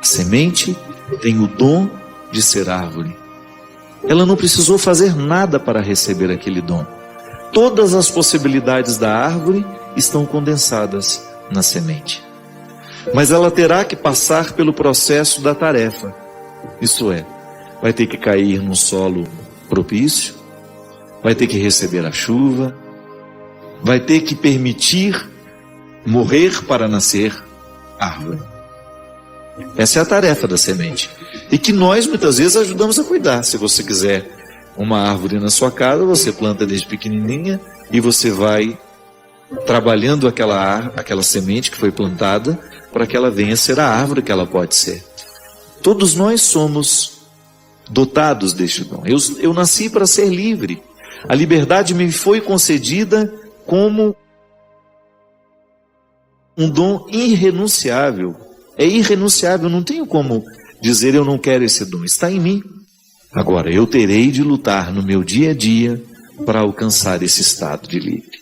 A semente tem o dom de ser árvore. Ela não precisou fazer nada para receber aquele dom. Todas as possibilidades da árvore estão condensadas na semente. Mas ela terá que passar pelo processo da tarefa. Isto é, vai ter que cair num solo propício, vai ter que receber a chuva, vai ter que permitir morrer para nascer árvore. Essa é a tarefa da semente. E que nós muitas vezes ajudamos a cuidar. Se você quiser uma árvore na sua casa, você planta desde pequenininha e você vai trabalhando aquela semente que foi plantada para que ela venha a ser a árvore que ela pode ser. Todos nós somos dotados deste dom. Eu nasci para ser livre. A liberdade me foi concedida como um dom irrenunciável. É irrenunciável, não tenho como dizer eu não quero esse dom, está em mim. Agora, eu terei de lutar no meu dia a dia para alcançar esse estado de livre,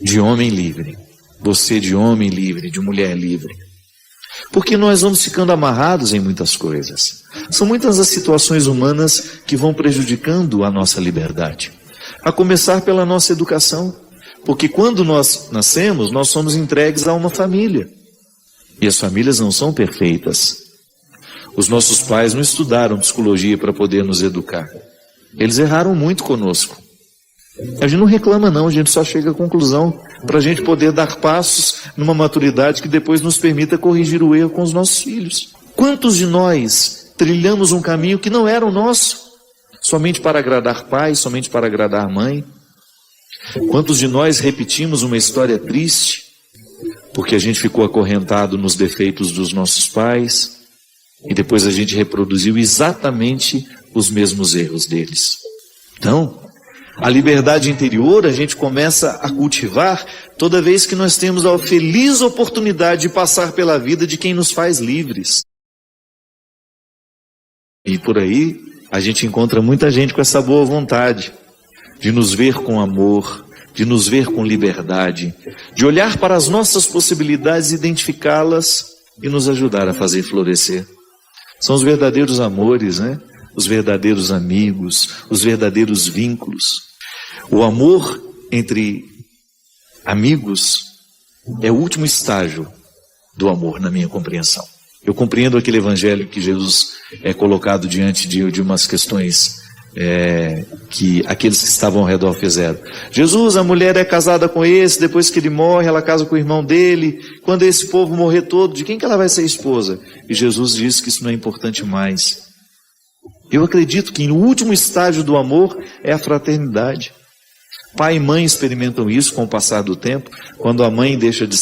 de homem livre. Você de homem livre, de mulher livre. Porque nós vamos ficando amarrados em muitas coisas. São muitas as situações humanas que vão prejudicando a nossa liberdade. A começar pela nossa educação. Porque quando nós nascemos, nós somos entregues a uma família. E as famílias não são perfeitas. Os nossos pais não estudaram psicologia para poder nos educar. Eles erraram muito conosco. A gente não reclama não, a gente só chega à conclusão para a gente poder dar passos numa maturidade que depois nos permita corrigir o erro com os nossos filhos. Quantos de nós trilhamos um caminho que não era o nosso? Somente para agradar pai, somente para agradar mãe? Quantos de nós repetimos uma história triste porque a gente ficou acorrentado nos defeitos dos nossos pais e depois a gente reproduziu exatamente os mesmos erros deles? Então, a liberdade interior a gente começa a cultivar toda vez que nós temos a feliz oportunidade de passar pela vida de quem nos faz livres. E por aí a gente encontra muita gente com essa boa vontade de nos ver com amor, de nos ver com liberdade, de olhar para as nossas possibilidades, identificá-las e nos ajudar a fazer florescer. São os verdadeiros amores, né? Os verdadeiros amigos, os verdadeiros vínculos. O amor entre amigos é o último estágio do amor, na minha compreensão. Eu compreendo aquele evangelho que Jesus é colocado diante de umas questões que aqueles que estavam ao redor fizeram. Jesus, a mulher é casada com esse, depois que ele morre, ela casa com o irmão dele. Quando esse povo morrer todo, de quem que ela vai ser esposa? E Jesus diz que isso não é importante mais. Eu acredito que o último estágio do amor é a fraternidade. Pai e mãe experimentam isso com o passar do tempo, quando a mãe deixa de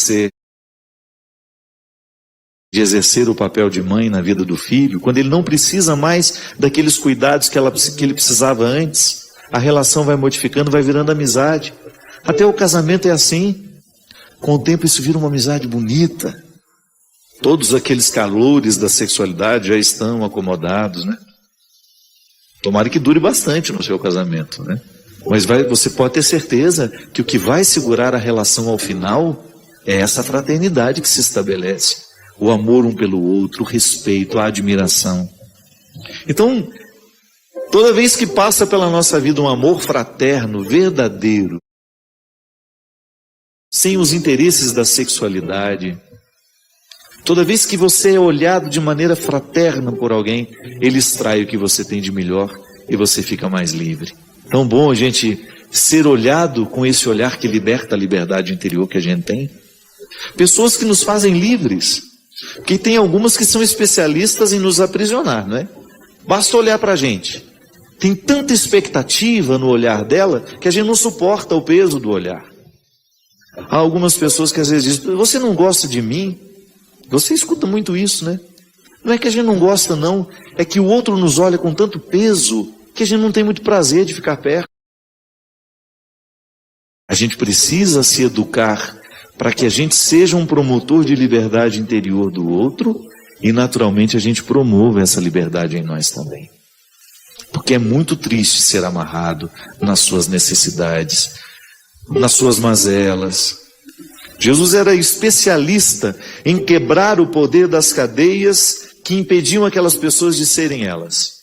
exercer o papel de mãe na vida do filho, quando ele não precisa mais daqueles cuidados que ele precisava antes, a relação vai modificando, vai virando amizade. Até o casamento é assim. Com o tempo isso vira uma amizade bonita. Todos aqueles calores da sexualidade já estão acomodados, né? Tomara que dure bastante no seu casamento, né? Mas você pode ter certeza que o que vai segurar a relação ao final é essa fraternidade que se estabelece. O amor um pelo outro, o respeito, a admiração. Então, toda vez que passa pela nossa vida um amor fraterno, verdadeiro, sem os interesses da sexualidade, toda vez que você é olhado de maneira fraterna por alguém, ele extrai o que você tem de melhor e você fica mais livre. Tão bom a gente ser olhado com esse olhar que liberta a liberdade interior que a gente tem. Pessoas que nos fazem livres. Porque tem algumas que são especialistas em nos aprisionar, não é? Basta olhar para a gente. Tem tanta expectativa no olhar dela que a gente não suporta o peso do olhar. Há algumas pessoas que às vezes dizem, você não gosta de mim? Você escuta muito isso, né? Não é que a gente não gosta não, é que o outro nos olha com tanto peso que a gente não tem muito prazer de ficar perto. A gente precisa se educar para que a gente seja um promotor de liberdade interior do outro e naturalmente a gente promova essa liberdade em nós também. Porque é muito triste ser amarrado nas suas necessidades, nas suas mazelas. Jesus era especialista em quebrar o poder das cadeias que que impediam aquelas pessoas de serem elas.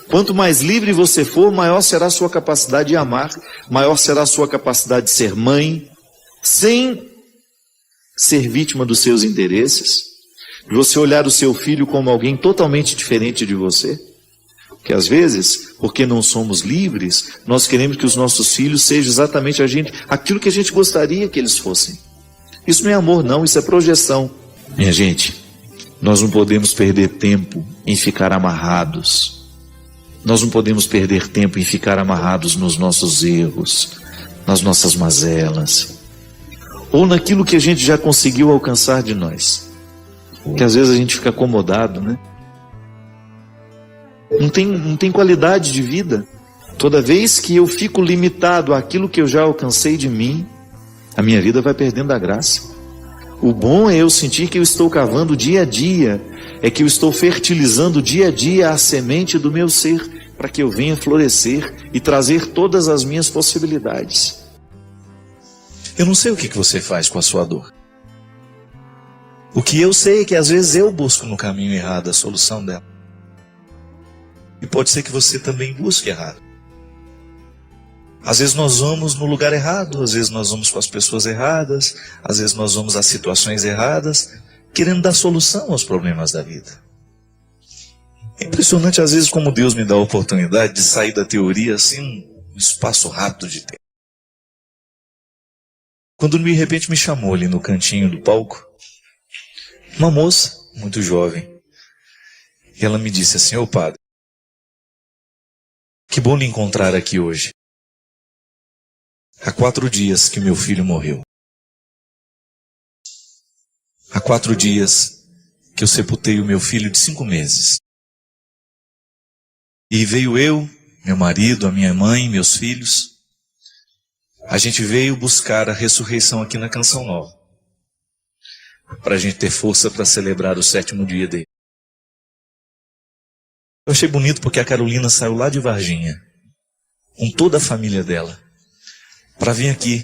Quanto mais livre você for, maior será a sua capacidade de amar, maior será a sua capacidade de ser mãe, sem ser vítima dos seus interesses, de você olhar o seu filho como alguém totalmente diferente de você. Porque às vezes, porque não somos livres, nós queremos que os nossos filhos sejam exatamente aquilo que a gente gostaria que eles fossem. Isso não é amor não, isso é projeção. Minha gente, nós não podemos perder tempo em ficar amarrados. Nós não podemos perder tempo em ficar amarrados nos nossos erros, nas nossas mazelas, ou naquilo que a gente já conseguiu alcançar de nós. Porque às vezes a gente fica acomodado, né? Não tem qualidade de vida. Toda vez que eu fico limitado àquilo que eu já alcancei de mim, a minha vida vai perdendo a graça. O bom é eu sentir que eu estou cavando dia a dia, é que eu estou fertilizando dia a dia a semente do meu ser, para que eu venha florescer e trazer todas as minhas possibilidades. Eu não sei o que você faz com a sua dor. O que eu sei é que às vezes eu busco no caminho errado a solução dela. E pode ser que você também busque errado. Às vezes nós vamos no lugar errado, às vezes nós vamos com as pessoas erradas, às vezes nós vamos às situações erradas, querendo dar solução aos problemas da vida. É impressionante às vezes como Deus me dá a oportunidade de sair da teoria assim, um espaço rápido de tempo. Quando de repente me chamou ali no cantinho do palco, uma moça muito jovem, e ela me disse assim: ô padre, que bom lhe encontrar aqui hoje. Há 4 dias que meu filho morreu. Há 4 dias que eu sepultei o meu filho de 5 meses. E veio eu, meu marido, a minha mãe, meus filhos. A gente veio buscar a ressurreição aqui na Canção Nova, para a gente ter força para celebrar o 7º dia dele. Eu achei bonito porque a Carolina saiu lá de Varginha, com toda a família dela, para vir aqui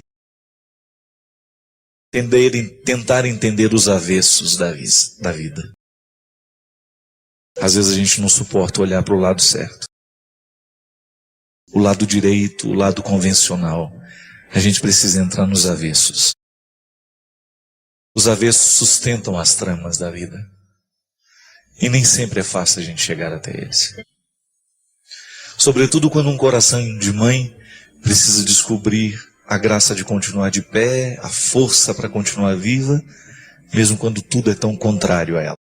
tentar entender os avessos da vida. Às vezes a gente não suporta olhar para o lado certo, o lado direito, o lado convencional. A gente precisa entrar nos avessos. Os avessos sustentam as tramas da vida. E nem sempre é fácil a gente chegar até eles. Sobretudo quando um coração de mãe precisa descobrir a graça de continuar de pé, a força para continuar viva, mesmo quando tudo é tão contrário a ela.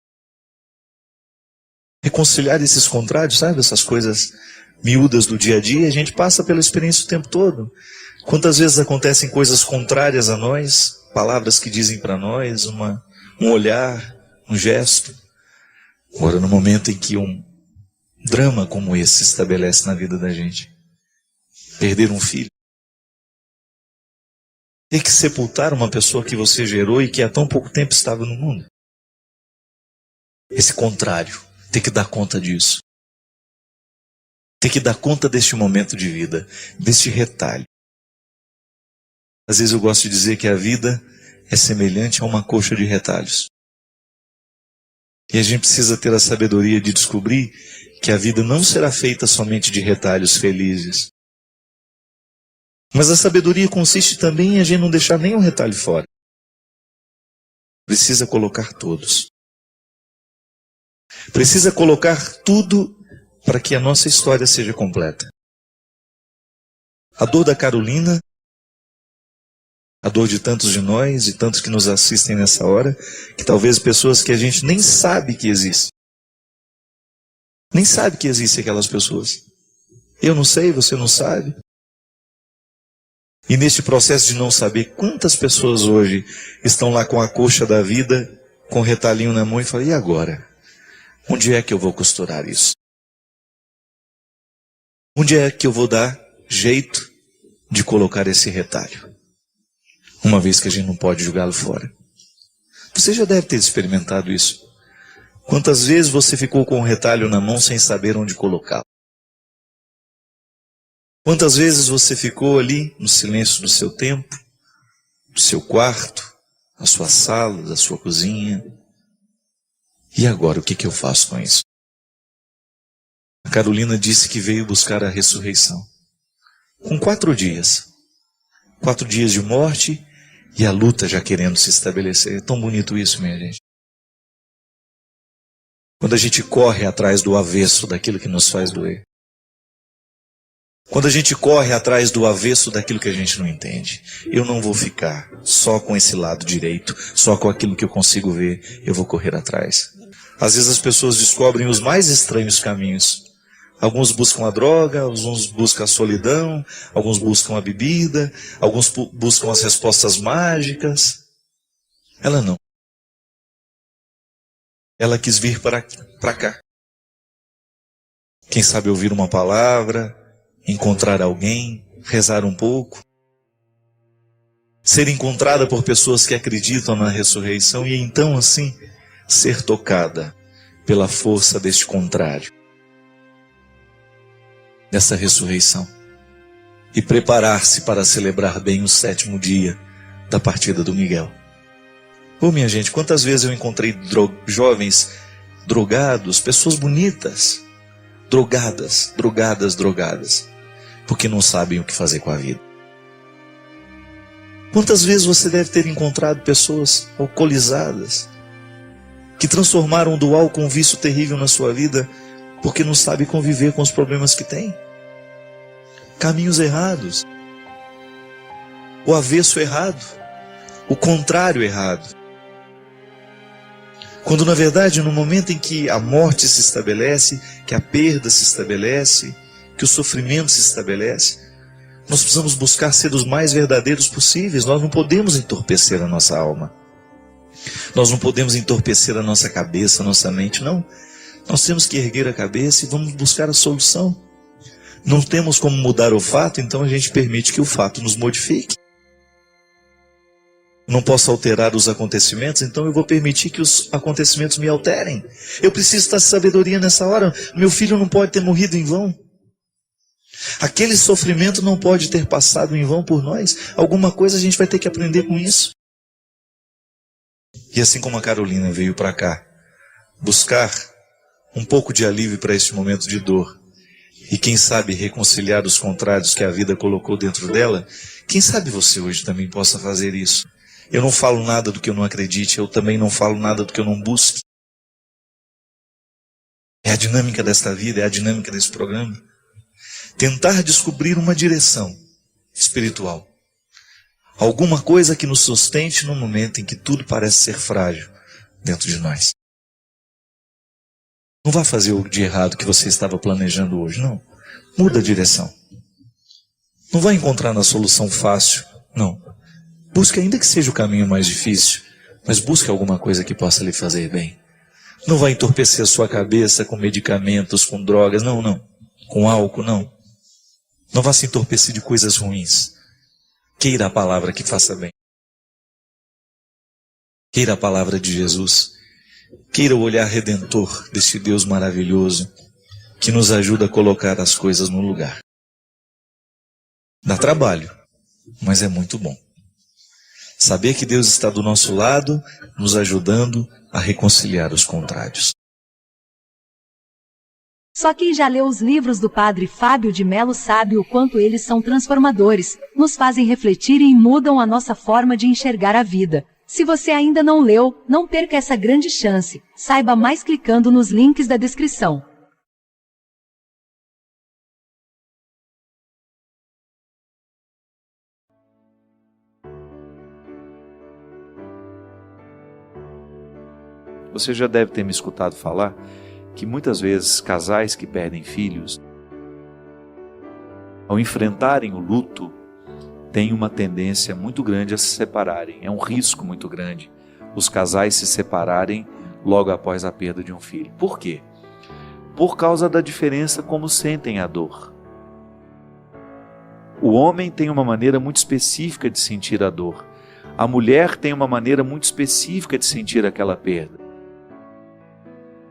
Reconciliar esses contrários, sabe? Essas coisas miúdas do dia a dia, a gente passa pela experiência o tempo todo. Quantas vezes acontecem coisas contrárias a nós, palavras que dizem para nós, um olhar, um gesto. Agora, no momento em que um drama como esse se estabelece na vida da gente, perder um filho, ter que sepultar uma pessoa que você gerou e que há tão pouco tempo estava no mundo. Esse contrário, ter que dar conta disso. Ter que dar conta deste momento de vida, deste retalho. Às vezes eu gosto de dizer que a vida é semelhante a uma coxa de retalhos. E a gente precisa ter a sabedoria de descobrir que a vida não será feita somente de retalhos felizes. Mas a sabedoria consiste também em a gente não deixar nenhum retalho fora. Precisa colocar todos. Precisa colocar tudo para que a nossa história seja completa. A dor da Carolina, a dor de tantos de nós e tantos que nos assistem nessa hora, que talvez pessoas que a gente nem sabe que existem. Nem sabe que existem aquelas pessoas. Eu não sei, você não sabe. E neste processo de não saber, quantas pessoas hoje estão lá com a coxa da vida, com o retalhinho na mão e falam: e agora? Onde é que eu vou costurar isso? Onde é que eu vou dar jeito de colocar esse retalho? Uma vez que a gente não pode jogá-lo fora. Você já deve ter experimentado isso. Quantas vezes você ficou com o retalho na mão sem saber onde colocá-lo? Quantas vezes você ficou ali no silêncio do seu tempo, do seu quarto, da sua sala, da sua cozinha, E agora, o que eu faço com isso? A Carolina disse que veio buscar a ressurreição. Com 4 dias. 4 dias de morte e a luta já querendo se estabelecer. É tão bonito isso, minha gente. Quando a gente corre atrás do avesso daquilo que nos faz doer. Quando a gente corre atrás do avesso daquilo que a gente não entende. Eu não vou ficar só com esse lado direito, só com aquilo que eu consigo ver, eu vou correr atrás. Às vezes as pessoas descobrem os mais estranhos caminhos. Alguns buscam a droga, alguns buscam a solidão, alguns buscam a bebida, alguns buscam as respostas mágicas. Ela não. Ela quis vir para cá. Quem sabe ouvir uma palavra, encontrar alguém, rezar um pouco. Ser encontrada por pessoas que acreditam na ressurreição e então assim ser tocada pela força deste contrário. Dessa ressurreição. E preparar-se para celebrar bem o 7º dia da partida do Miguel. Minha gente, quantas vezes eu encontrei jovens drogados, pessoas bonitas, drogadas, porque não sabem o que fazer com a vida. Quantas vezes você deve ter encontrado pessoas alcoolizadas, que transformaram do álcool um vício terrível na sua vida, porque não sabe conviver com os problemas que tem. Caminhos errados, o avesso errado, o contrário errado. Quando na verdade no momento em que a morte se estabelece, que a perda se estabelece, que o sofrimento se estabelece, nós precisamos buscar ser os mais verdadeiros possíveis. Nós não podemos entorpecer a nossa alma. Nós não podemos entorpecer a nossa cabeça, a nossa mente, não. Nós temos que erguer a cabeça e vamos buscar a solução. Não temos como mudar o fato, então a gente permite que o fato nos modifique. Não posso alterar os acontecimentos, então eu vou permitir que os acontecimentos me alterem. Eu preciso estar de sabedoria nessa hora. Meu filho não pode ter morrido em vão. Aquele sofrimento não pode ter passado em vão por nós. Alguma coisa a gente vai ter que aprender com isso. E assim como a Carolina veio para cá, buscar um pouco de alívio para este momento de dor, e quem sabe reconciliar os contrários que a vida colocou dentro dela, quem sabe você hoje também possa fazer isso. Eu não falo nada do que eu não acredite, eu também não falo nada do que eu não busque. É a dinâmica desta vida, é a dinâmica desse programa. Tentar descobrir uma direção espiritual. Alguma coisa que nos sustente no momento em que tudo parece ser frágil dentro de nós. Não vá fazer o de errado que você estava planejando hoje, não. Muda a direção. Não vai encontrar na solução fácil, não. Busque ainda que seja o caminho mais difícil, mas busque alguma coisa que possa lhe fazer bem. Não vai entorpecer a sua cabeça com medicamentos, com drogas, não. Com álcool, não. Não vá se entorpecer de coisas ruins. Queira a palavra que faça bem. Queira a palavra de Jesus. Queira o olhar redentor deste Deus maravilhoso que nos ajuda a colocar as coisas no lugar. Dá trabalho, mas é muito bom. Saber que Deus está do nosso lado, nos ajudando a reconciliar os contrários. Só quem já leu os livros do Padre Fábio de Melo sabe o quanto eles são transformadores, nos fazem refletir e mudam a nossa forma de enxergar a vida. Se você ainda não leu, não perca essa grande chance. Saiba mais clicando nos links da descrição. Você já deve ter me escutado falar que muitas vezes casais que perdem filhos, ao enfrentarem o luto, têm uma tendência muito grande a se separarem. É um risco muito grande os casais se separarem logo após a perda de um filho. Por quê? Por causa da diferença como sentem a dor. O homem tem uma maneira muito específica de sentir a dor. A mulher tem uma maneira muito específica de sentir aquela perda.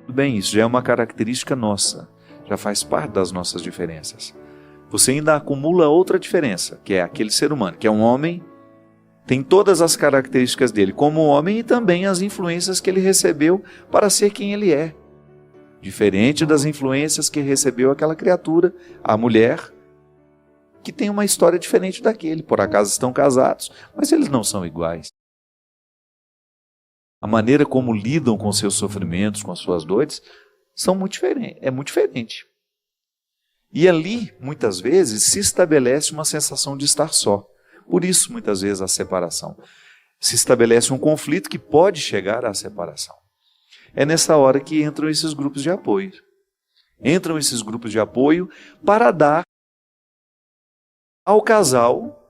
Tudo bem, isso já é uma característica nossa, já faz parte das nossas diferenças. Você ainda acumula outra diferença, que é aquele ser humano, que é um homem Tem todas as características dele como homem e também as influências que ele recebeu para ser quem ele é. Diferente das influências que recebeu aquela criatura, a mulher, que tem uma história diferente daquele. Por acaso estão casados, mas eles não são iguais. A maneira como lidam com seus sofrimentos, com as suas dores, é muito diferente. E ali, muitas vezes, se estabelece uma sensação de estar só. Por isso, muitas vezes, a separação. Se estabelece um conflito que pode chegar à separação. É nessa hora que entram esses grupos de apoio. Entram esses grupos de apoio para dar ao casal,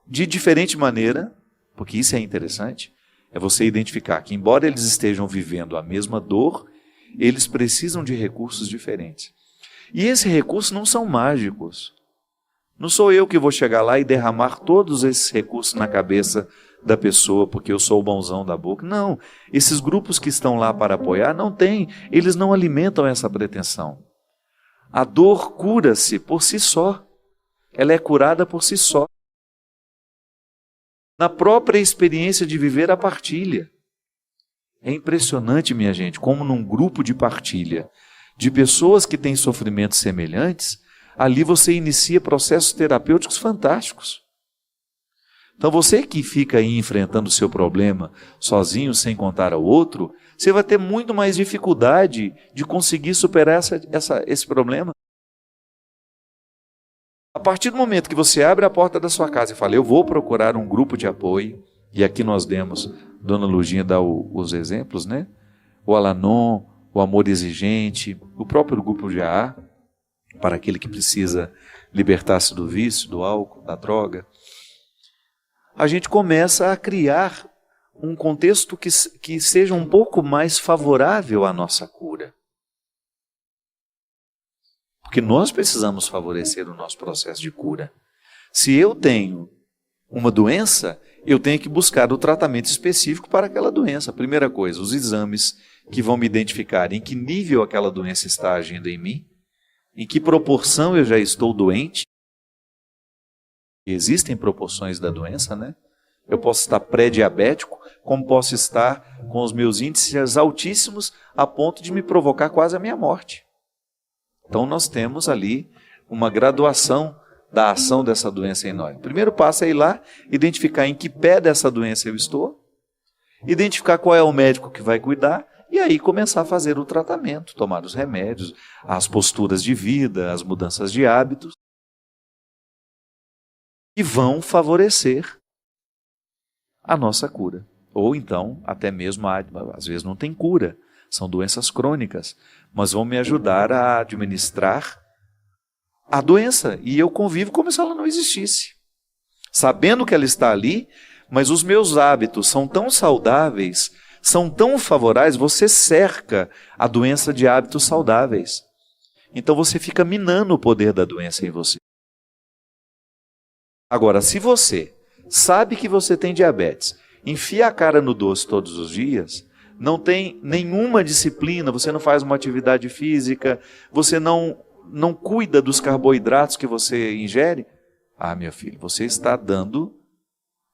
de diferente maneira, porque isso é interessante, é você identificar que, embora eles estejam vivendo a mesma dor, eles precisam de recursos diferentes. E esses recursos não são mágicos. Não sou eu que vou chegar lá e derramar todos esses recursos na cabeça da pessoa, porque eu sou o bonzão da boca. Não, esses grupos que estão lá para apoiar, não tem, eles não alimentam essa pretensão. A dor cura-se por si só. Ela é curada por si só. Na própria experiência de viver a partilha. É impressionante, minha gente, como num grupo de partilha, de pessoas que têm sofrimentos semelhantes, ali você inicia processos terapêuticos fantásticos. Então você que fica aí enfrentando o seu problema sozinho, sem contar ao outro, você vai ter muito mais dificuldade de conseguir superar esse problema. A partir do momento que você abre a porta da sua casa e fala, eu vou procurar um grupo de apoio, e aqui nós demos, Dona Lurdinha dá os exemplos, né? O Al-Anon, o Amor Exigente, o próprio grupo de AA, para aquele que precisa libertar-se do vício, do álcool, da droga. A gente começa a criar um contexto que seja um pouco mais favorável à nossa cura. Porque nós precisamos favorecer o nosso processo de cura. Se eu tenho uma doença, eu tenho que buscar o tratamento específico para aquela doença. Primeira coisa, os exames que vão me identificar em que nível aquela doença está agindo em mim, em que proporção eu já estou doente. Existem proporções da doença, né? Eu posso estar pré-diabético, como posso estar com os meus índices altíssimos a ponto de me provocar quase a minha morte. Então nós temos ali uma graduação da ação dessa doença em nós. O primeiro passo é ir lá, identificar em que pé dessa doença eu estou, identificar qual é o médico que vai cuidar, e aí começar a fazer o tratamento, tomar os remédios, as posturas de vida, as mudanças de hábitos, que vão favorecer a nossa cura. Ou então, até mesmo, às vezes não tem cura, são doenças crônicas, mas vão me ajudar a administrar a doença, e eu convivo como se ela não existisse, sabendo que ela está ali, mas os meus hábitos são tão saudáveis, são tão favoráveis, você cerca a doença de hábitos saudáveis. Então você fica minando o poder da doença em você. Agora, se você sabe que você tem diabetes, enfia a cara no doce todos os dias, não tem nenhuma disciplina, você não faz uma atividade física, você não cuida dos carboidratos que você ingere, meu filho, você está dando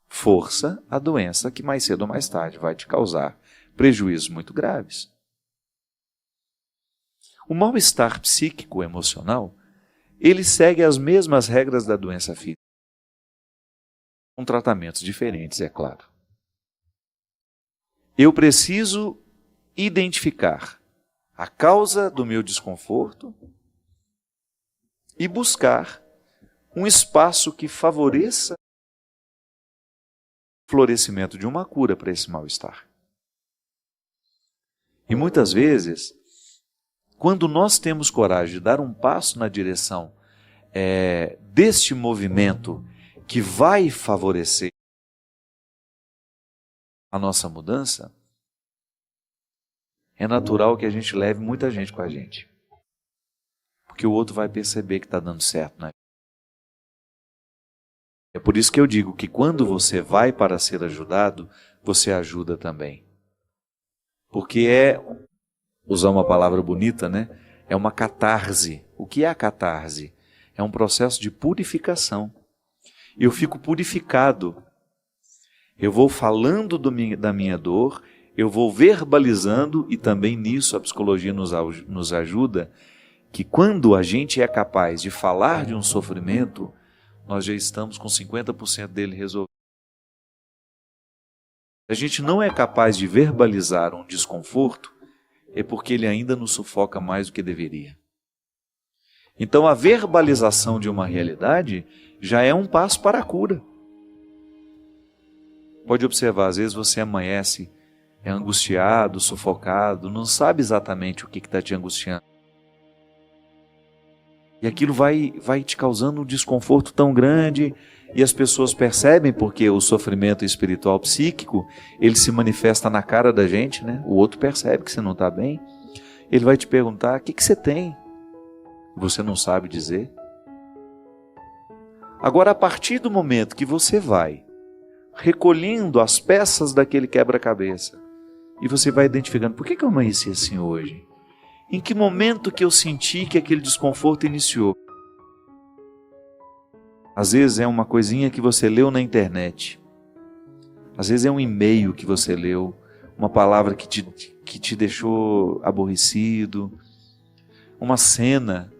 força à doença que mais cedo ou mais tarde vai te causar prejuízos muito graves. O mal-estar psíquico emocional, ele segue as mesmas regras da doença física, com tratamentos diferentes, é claro. Eu preciso identificar a causa do meu desconforto e buscar um espaço que favoreça o florescimento de uma cura para esse mal-estar. E muitas vezes, quando nós temos coragem de dar um passo na direção deste movimento que vai favorecer a nossa mudança, é natural que a gente leve muita gente com a gente. Porque o outro vai perceber que está dando certo, né? É por isso que eu digo que quando você vai para ser ajudado, você ajuda também. Porque usar uma palavra bonita, né? É uma catarse. O que é a catarse? É um processo de purificação. Eu fico purificado. Eu vou falando da minha dor, eu vou verbalizando, e também nisso a psicologia nos ajuda, que quando a gente é capaz de falar de um sofrimento, nós já estamos com 50% dele resolvido. Se a gente não é capaz de verbalizar um desconforto, é porque ele ainda nos sufoca mais do que deveria. Então a verbalização de uma realidade já é um passo para a cura. Pode observar, às vezes você amanhece, é angustiado, sufocado, não sabe exatamente o que está te angustiando. E aquilo vai te causando um desconforto tão grande, e as pessoas percebem, porque o sofrimento espiritual psíquico, ele se manifesta na cara da gente, né? O outro percebe que você não está bem, ele vai te perguntar, o que você tem? Você não sabe dizer. Agora, a partir do momento que você vai recolhendo as peças daquele quebra-cabeça, e você vai identificando, por que eu amanheci assim hoje? Em que momento que eu senti que aquele desconforto iniciou? Às vezes é uma coisinha que você leu na internet. Às vezes é um e-mail que você leu, uma palavra que te deixou aborrecido, uma cena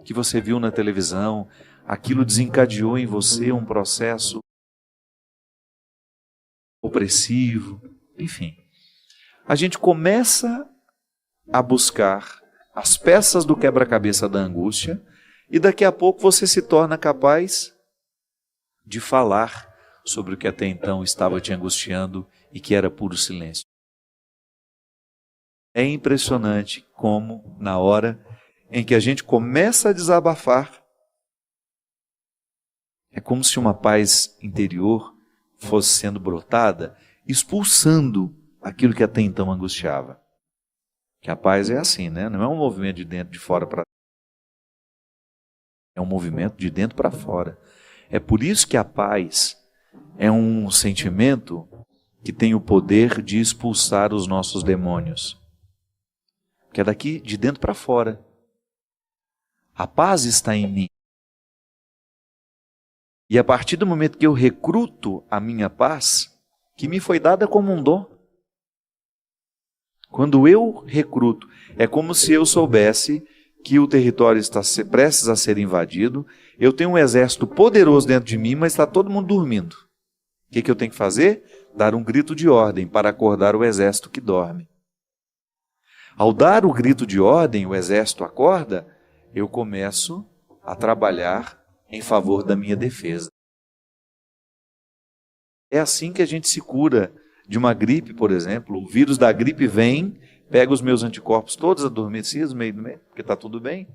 que você viu na televisão, aquilo desencadeou em você um processo opressivo, enfim. A gente começa a buscar as peças do quebra-cabeça da angústia, e daqui a pouco você se torna capaz de falar sobre o que até então estava te angustiando e que era puro silêncio. É impressionante como, na hora em que a gente começa a desabafar, é como se uma paz interior fosse sendo brotada, expulsando aquilo que até então angustiava. Que a paz é assim, né? Não é um movimento de dentro de fora para é um movimento de dentro para fora. É por isso que a paz é um sentimento que tem o poder de expulsar os nossos demônios. Que é daqui de dentro para fora. A paz está em mim. E a partir do momento que eu recruto a minha paz, que me foi dada como um dom, quando eu recruto, é como se eu soubesse que o território está prestes a ser invadido, eu tenho um exército poderoso dentro de mim, mas está todo mundo dormindo. O que eu tenho que fazer? Dar um grito de ordem para acordar o exército que dorme. Ao dar o grito de ordem, o exército acorda, eu começo a trabalhar em favor da minha defesa. É assim que a gente se cura de uma gripe, por exemplo. O vírus da gripe vem, pega os meus anticorpos todos adormecidos no meio do meio, porque está tudo bem.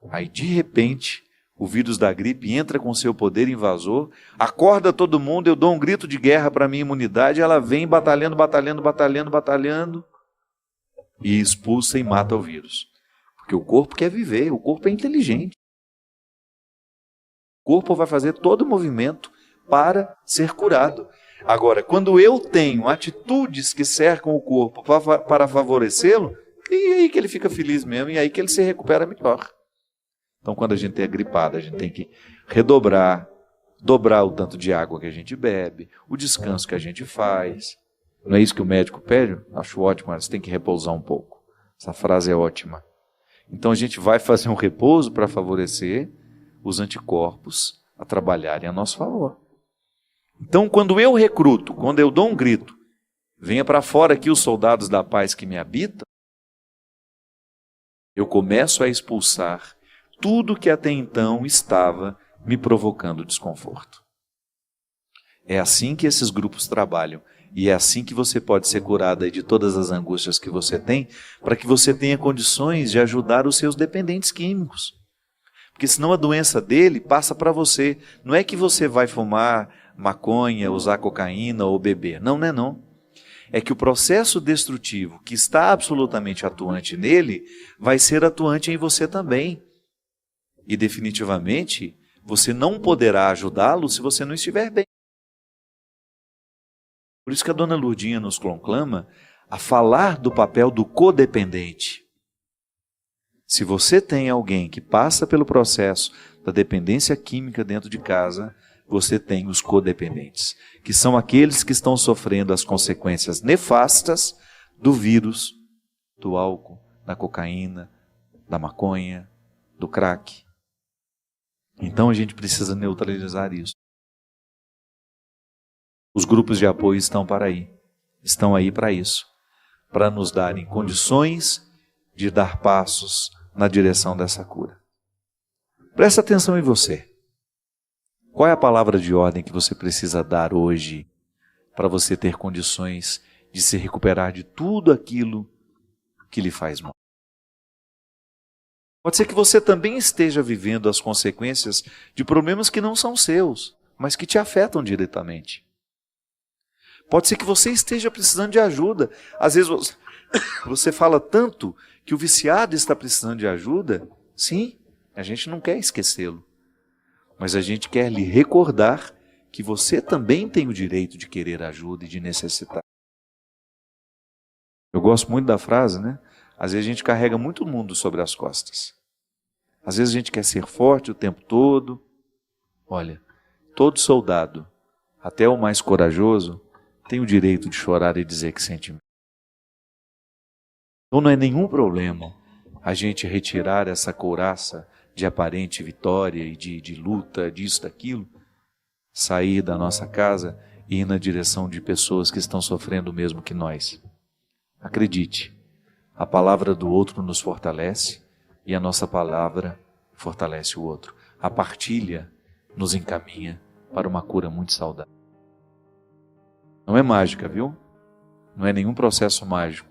Aí, de repente, o vírus da gripe entra com seu poder invasor, acorda todo mundo, eu dou um grito de guerra para a minha imunidade, ela vem batalhando, e expulsa e mata o vírus. Porque o corpo quer viver, o corpo é inteligente. O corpo vai fazer todo o movimento para ser curado. Agora, quando eu tenho atitudes que cercam o corpo para favorecê-lo, e aí que ele fica feliz mesmo, e aí que ele se recupera melhor. Então, quando a gente é gripado, a gente tem que dobrar o tanto de água que a gente bebe, o descanso que a gente faz. Não é isso que o médico pede? Acho ótimo, você tem que repousar um pouco. Essa frase é ótima. Então, a gente vai fazer um repouso para favorecer os anticorpos a trabalharem a nosso favor. Então, quando eu recruto, quando eu dou um grito, venha para fora aqui os soldados da paz que me habitam, eu começo a expulsar tudo que até então estava me provocando desconforto. É assim que esses grupos trabalham, e é assim que você pode ser curado aí de todas as angústias que você tem, para que você tenha condições de ajudar os seus dependentes químicos. Porque senão a doença dele passa para você. Não é que você vai fumar maconha, usar cocaína ou beber. Não, não é não. É que o processo destrutivo que está absolutamente atuante nele vai ser atuante em você também. E definitivamente você não poderá ajudá-lo se você não estiver bem. Por isso que a dona Lourdinha nos conclama a falar do papel do codependente. Se você tem alguém que passa pelo processo da dependência química dentro de casa, você tem os codependentes, que são aqueles que estão sofrendo as consequências nefastas do vírus, do álcool, da cocaína, da maconha, do crack. Então a gente precisa neutralizar isso. Os grupos de apoio estão aí para isso, para nos darem condições de dar passos na direção dessa cura. Presta atenção em você. Qual é a palavra de ordem que você precisa dar hoje para você ter condições de se recuperar de tudo aquilo que lhe faz mal? Pode ser que você também esteja vivendo as consequências de problemas que não são seus, mas que te afetam diretamente. Pode ser que você esteja precisando de ajuda. Às vezes você fala tanto que o viciado está precisando de ajuda. Sim, a gente não quer esquecê-lo. Mas a gente quer lhe recordar que você também tem o direito de querer ajuda e de necessitar. Eu gosto muito da frase, né? Às vezes a gente carrega muito mundo sobre as costas. Às vezes a gente quer ser forte o tempo todo. Olha, todo soldado, até o mais corajoso, tem o direito de chorar e dizer que sente medo. Então não é nenhum problema a gente retirar essa couraça de aparente vitória e de luta, disso, daquilo, sair da nossa casa e ir na direção de pessoas que estão sofrendo o mesmo que nós. Acredite, a palavra do outro nos fortalece e a nossa palavra fortalece o outro. A partilha nos encaminha para uma cura muito saudável. Não é mágica, viu? Não é nenhum processo mágico.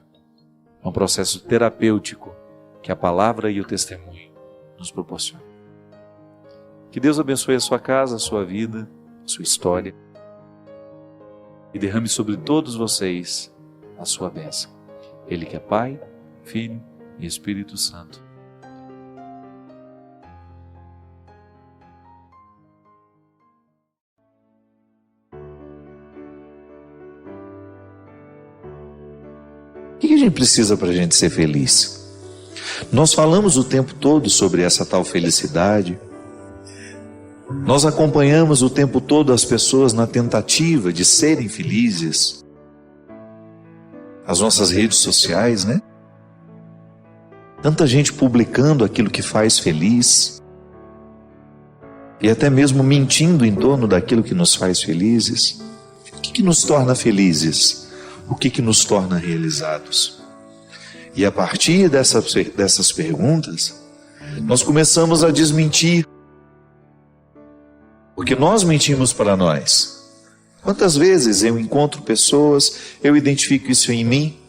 É um processo terapêutico que a palavra e o testemunho nos proporcionam. Que Deus abençoe a sua casa, a sua vida, a sua história e derrame sobre todos vocês a sua bênção. Ele que é Pai, Filho e Espírito Santo. O que a gente precisa para a gente ser feliz? Nós falamos o tempo todo sobre essa tal felicidade. Nós acompanhamos o tempo todo as pessoas na tentativa de serem felizes. As nossas redes sociais, né? Tanta gente publicando aquilo que faz feliz. E até mesmo mentindo em torno daquilo que nos faz felizes. O que nos torna felizes? O que nos torna realizados? E a partir dessas perguntas, nós começamos a desmentir. Porque nós mentimos para nós. Quantas vezes eu encontro pessoas, eu identifico isso em mim,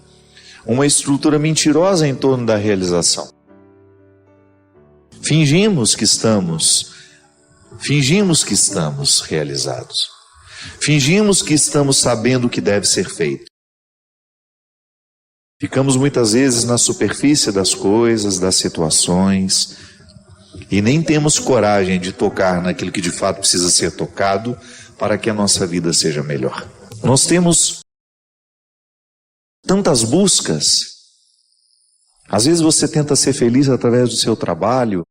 uma estrutura mentirosa em torno da realização. Fingimos que estamos realizados. Fingimos que estamos sabendo o que deve ser feito. Ficamos muitas vezes na superfície das coisas, das situações, e nem temos coragem de tocar naquilo que de fato precisa ser tocado para que a nossa vida seja melhor. Nós temos tantas buscas. Às vezes você tenta ser feliz através do seu trabalho.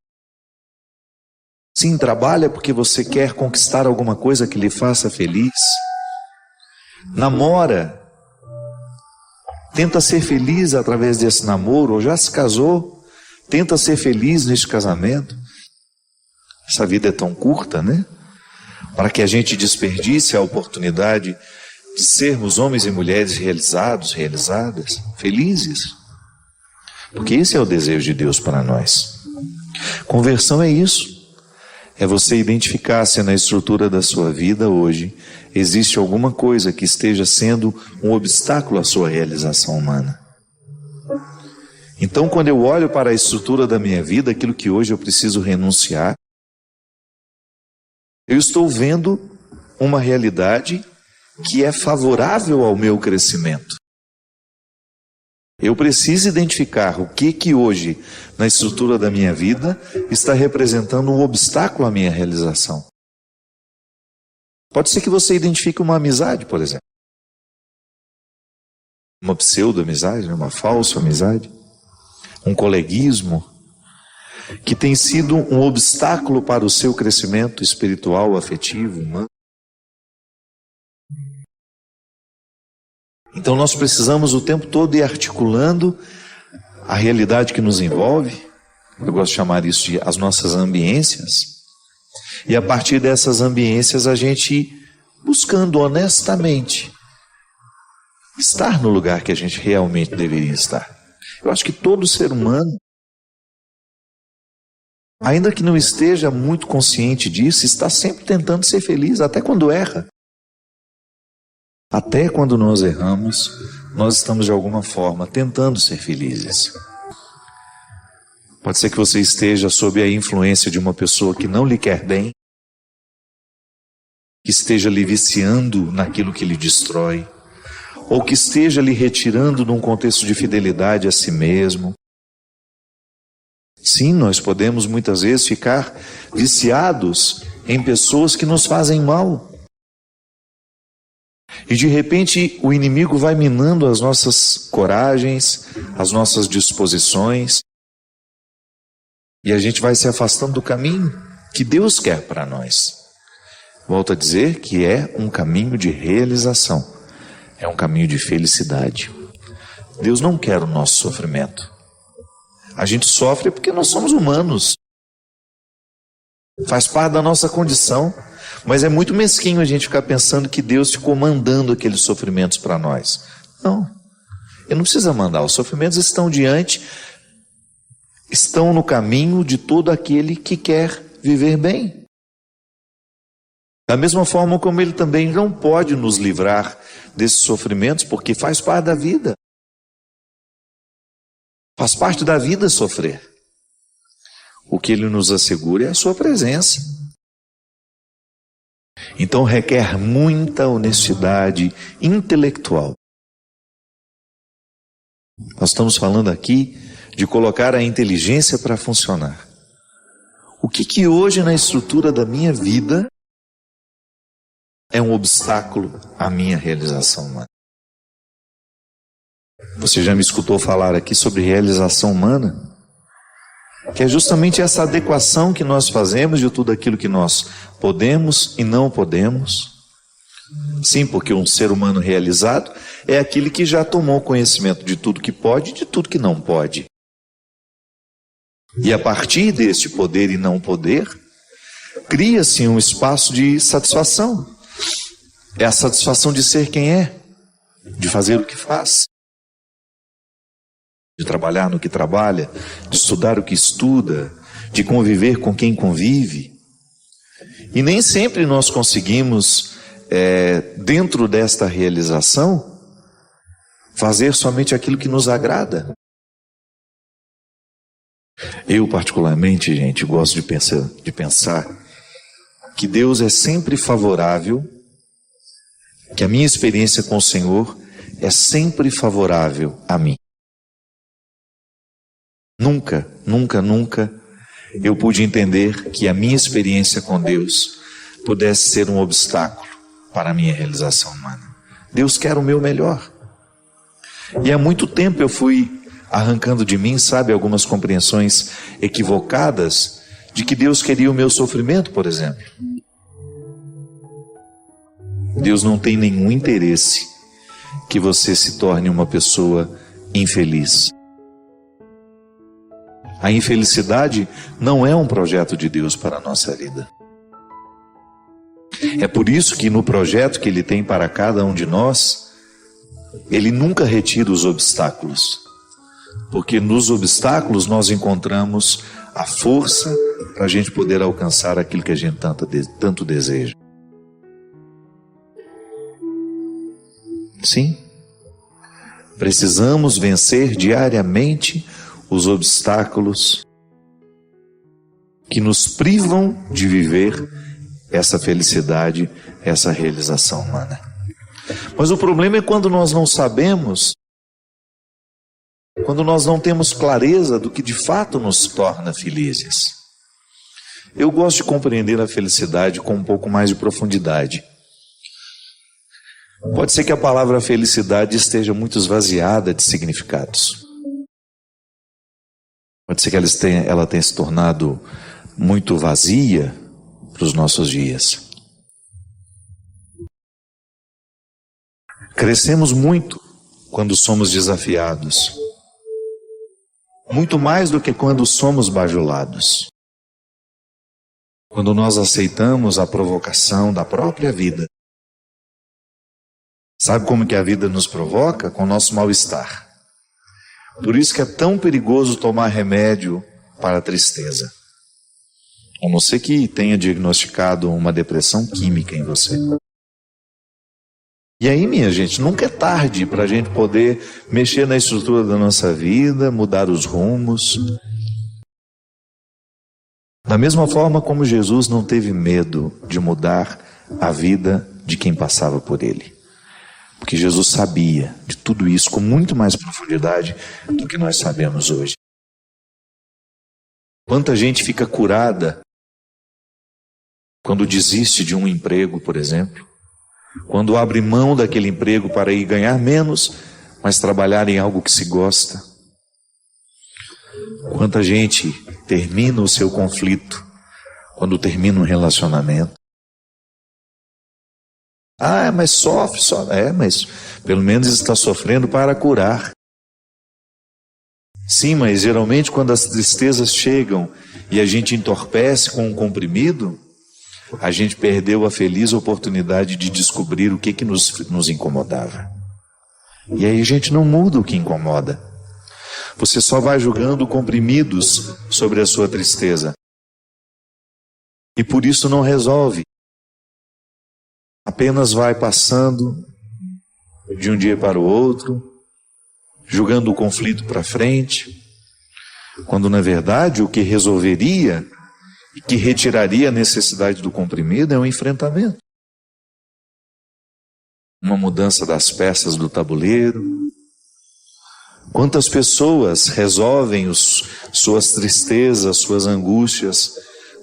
Sim, trabalha porque você quer conquistar alguma coisa que lhe faça feliz. Namora. Tenta ser feliz através desse namoro, ou já se casou, tenta ser feliz neste casamento. Essa vida é tão curta, né? Para que a gente desperdice a oportunidade de sermos homens e mulheres realizados, realizadas, felizes. Porque esse é o desejo de Deus para nós. Conversão é isso. É você identificar se na estrutura da sua vida hoje existe alguma coisa que esteja sendo um obstáculo à sua realização humana. Então, quando eu olho para a estrutura da minha vida, aquilo que hoje eu preciso renunciar, eu estou vendo uma realidade que é favorável ao meu crescimento. Eu preciso identificar o que hoje, na estrutura da minha vida, está representando um obstáculo à minha realização. Pode ser que você identifique uma amizade, por exemplo. Uma pseudo-amizade, uma falsa amizade. Um coleguismo. que tem sido um obstáculo para o seu crescimento espiritual, afetivo, humano. Então nós precisamos o tempo todo ir articulando a realidade que nos envolve. Eu gosto de chamar isso de as nossas ambiências. E a partir dessas ambiências a gente ir buscando honestamente estar no lugar que a gente realmente deveria estar. Eu acho que todo ser humano, ainda que não esteja muito consciente disso, está sempre tentando ser feliz, até quando erra. Até quando nós erramos, nós estamos de alguma forma tentando ser felizes. Pode ser que você esteja sob a influência de uma pessoa que não lhe quer bem, que esteja lhe viciando naquilo que lhe destrói, ou que esteja lhe retirando de um contexto de fidelidade a si mesmo. Sim, nós podemos muitas vezes ficar viciados em pessoas que nos fazem mal. E de repente o inimigo vai minando as nossas coragens, as nossas disposições, e a gente vai se afastando do caminho que Deus quer para nós. Volto a dizer que é um caminho de realização, é um caminho de felicidade. Deus não quer o nosso sofrimento. A gente sofre porque nós somos humanos. Faz parte da nossa condição. Mas é muito mesquinho a gente ficar pensando que Deus ficou mandando aqueles sofrimentos para nós. Não. Ele não precisa mandar. Os sofrimentos estão no caminho de todo aquele que quer viver bem. Da mesma forma como Ele também não pode nos livrar desses sofrimentos, porque faz parte da vida. Faz parte da vida sofrer. O que Ele nos assegura é a sua presença. Então requer muita honestidade intelectual. Nós estamos falando aqui de colocar a inteligência para funcionar. O que hoje na estrutura da minha vida é um obstáculo à minha realização humana? Você já me escutou falar aqui sobre realização humana? Que é justamente essa adequação que nós fazemos de tudo aquilo que nós podemos e não podemos. Sim, porque um ser humano realizado é aquele que já tomou conhecimento de tudo que pode e de tudo que não pode. E a partir deste poder e não poder, cria-se um espaço de satisfação. É a satisfação de ser quem é, de fazer o que faz, de trabalhar no que trabalha, de estudar o que estuda, de conviver com quem convive. E nem sempre nós conseguimos, dentro desta realização, fazer somente aquilo que nos agrada. Eu, particularmente, gente, gosto de pensar que Deus é sempre favorável, que a minha experiência com o Senhor é sempre favorável a mim. Nunca, nunca, nunca eu pude entender que a minha experiência com Deus pudesse ser um obstáculo para a minha realização humana. Deus quer o meu melhor. E há muito tempo eu fui arrancando de mim, algumas compreensões equivocadas de que Deus queria o meu sofrimento, por exemplo. Deus não tem nenhum interesse que você se torne uma pessoa infeliz. A infelicidade não é um projeto de Deus para a nossa vida. É por isso que no projeto que Ele tem para cada um de nós, Ele nunca retira os obstáculos. Porque nos obstáculos nós encontramos a força para a gente poder alcançar aquilo que a gente tanto deseja. Sim, precisamos vencer diariamente os obstáculos que nos privam de viver essa felicidade, essa realização humana. Mas o problema é quando nós não sabemos, quando nós não temos clareza do que de fato nos torna felizes. Eu gosto de compreender a felicidade com um pouco mais de profundidade. Pode ser que a palavra felicidade esteja muito esvaziada de significados. Pode ser que ela tenha se tornado muito vazia para os nossos dias. Crescemos muito quando somos desafiados. Muito mais do que quando somos bajulados. Quando nós aceitamos a provocação da própria vida. Sabe como que a vida nos provoca? Com o nosso mal-estar. Por isso que é tão perigoso tomar remédio para a tristeza. A não ser que tenha diagnosticado uma depressão química em você. E aí, minha gente, nunca é tarde para a gente poder mexer na estrutura da nossa vida, mudar os rumos. Da mesma forma como Jesus não teve medo de mudar a vida de quem passava por ele. Porque Jesus sabia de tudo isso com muito mais profundidade do que nós sabemos hoje. Quanta gente fica curada quando desiste de um emprego, por exemplo. Quando abre mão daquele emprego para ir ganhar menos, mas trabalhar em algo que se gosta. Quanta gente termina o seu conflito quando termina um relacionamento. Ah, mas sofre. Mas pelo menos está sofrendo para curar. Sim, mas geralmente quando as tristezas chegam e a gente entorpece com um comprimido, a gente perdeu a feliz oportunidade de descobrir o que nos incomodava. E aí a gente não muda o que incomoda. Você só vai jogando comprimidos sobre a sua tristeza. E por isso não resolve. Apenas vai passando de um dia para o outro, jogando o conflito para frente, quando na verdade o que resolveria e que retiraria a necessidade do comprimido é um enfrentamento. Uma mudança das peças do tabuleiro. Quantas pessoas resolvem suas tristezas, suas angústias,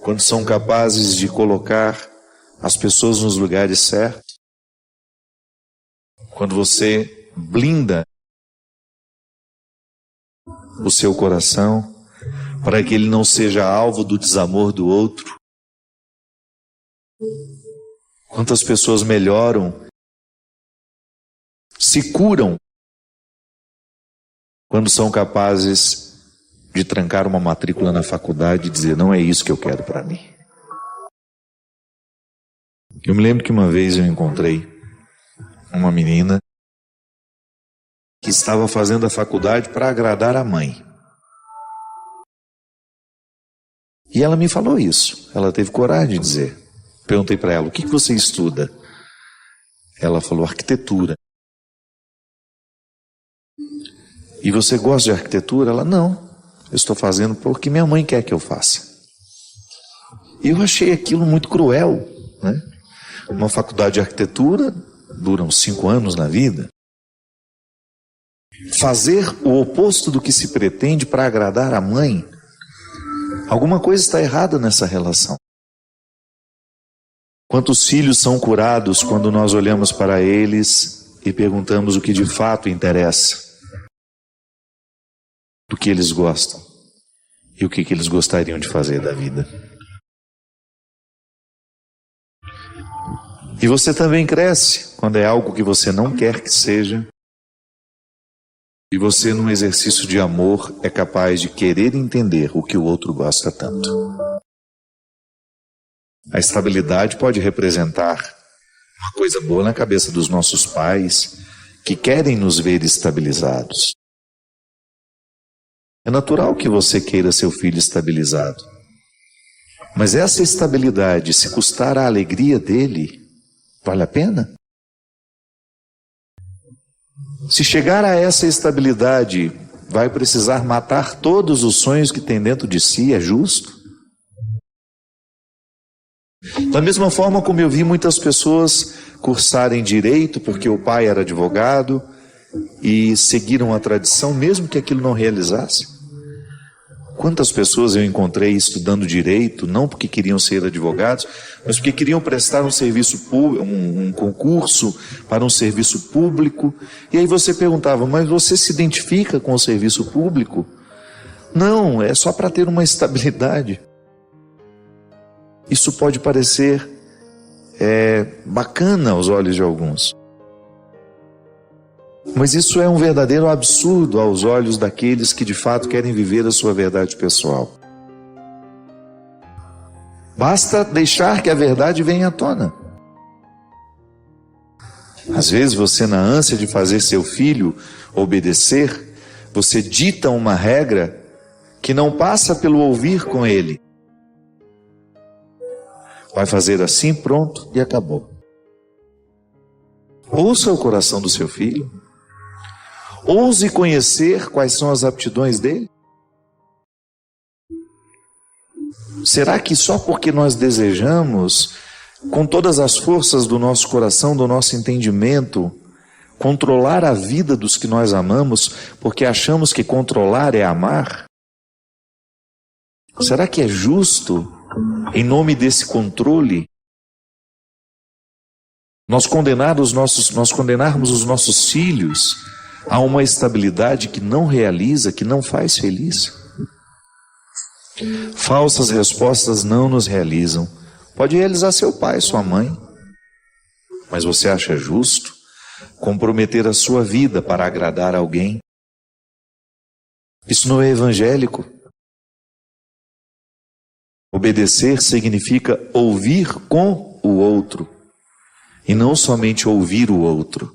quando são capazes de colocar as pessoas nos lugares certos? Quando você blinda o seu coração para que ele não seja alvo do desamor do outro. Quantas pessoas melhoram, se curam, quando são capazes de trancar uma matrícula na faculdade e dizer, não é isso que eu quero para mim. Eu me lembro que uma vez eu encontrei uma menina que estava fazendo a faculdade para agradar a mãe. E ela me falou isso. Ela teve coragem de dizer. Perguntei para ela, o que você estuda? Ela falou, arquitetura. E você gosta de arquitetura? Ela, não. Eu estou fazendo porque minha mãe quer que eu faça. E eu achei aquilo muito cruel, né? Uma faculdade de arquitetura dura uns 5 anos na vida. Fazer o oposto do que se pretende para agradar a mãe, alguma coisa está errada nessa relação. Quantos filhos são curados quando nós olhamos para eles e perguntamos o que de fato interessa, do que eles gostam e o que eles gostariam de fazer da vida. E você também cresce quando é algo que você não quer que seja. E você, num exercício de amor, é capaz de querer entender o que o outro gosta tanto. A estabilidade pode representar uma coisa boa na cabeça dos nossos pais, que querem nos ver estabilizados. É natural que você queira seu filho estabilizado. Mas essa estabilidade, se custar a alegria dele, vale a pena? Se chegar a essa estabilidade, vai precisar matar todos os sonhos que tem dentro de si, é justo? Da mesma forma como eu vi muitas pessoas cursarem direito porque o pai era advogado e seguiram a tradição mesmo que aquilo não realizasse. Quantas pessoas eu encontrei estudando direito, não porque queriam ser advogados, mas porque queriam prestar um serviço público, um concurso para um serviço público. E aí você perguntava, mas você se identifica com o serviço público? Não, é só para ter uma estabilidade. Isso pode parecer bacana aos olhos de alguns. Mas isso é um verdadeiro absurdo aos olhos daqueles que de fato querem viver a sua verdade pessoal. Basta deixar que a verdade venha à tona. Às vezes você, na ânsia de fazer seu filho obedecer, você dita uma regra que não passa pelo ouvir com ele. Vai fazer assim, pronto, e acabou. Ouça o coração do seu filho. Ouse conhecer quais são as aptidões dele. Será que só porque nós desejamos, com todas as forças do nosso coração, do nosso entendimento, controlar a vida dos que nós amamos, porque achamos que controlar é amar? Será que é justo, em nome desse controle, nós condenarmos os nossos filhos a uma estabilidade que não realiza, que não faz feliz? Falsas respostas não nos realizam. Pode realizar seu pai, sua mãe, mas você acha justo comprometer a sua vida para agradar alguém? Isso não é evangélico. Obedecer significa ouvir com o outro, e não somente ouvir o outro,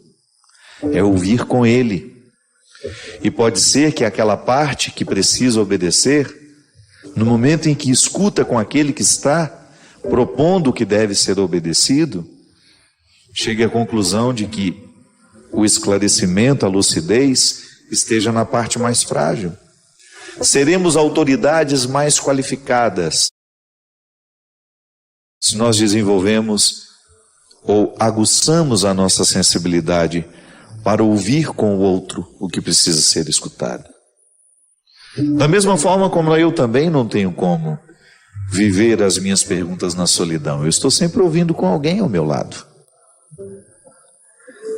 é ouvir com ele. E pode ser que aquela parte que precisa obedecer, no momento em que escuta com aquele que está propondo o que deve ser obedecido, chegue à conclusão de que o esclarecimento, a lucidez, esteja na parte mais frágil. Seremos autoridades mais qualificadas se nós desenvolvemos ou aguçamos a nossa sensibilidade para ouvir com o outro o que precisa ser escutado. Da mesma forma como eu também não tenho como viver as minhas perguntas na solidão. Eu estou sempre ouvindo com alguém ao meu lado.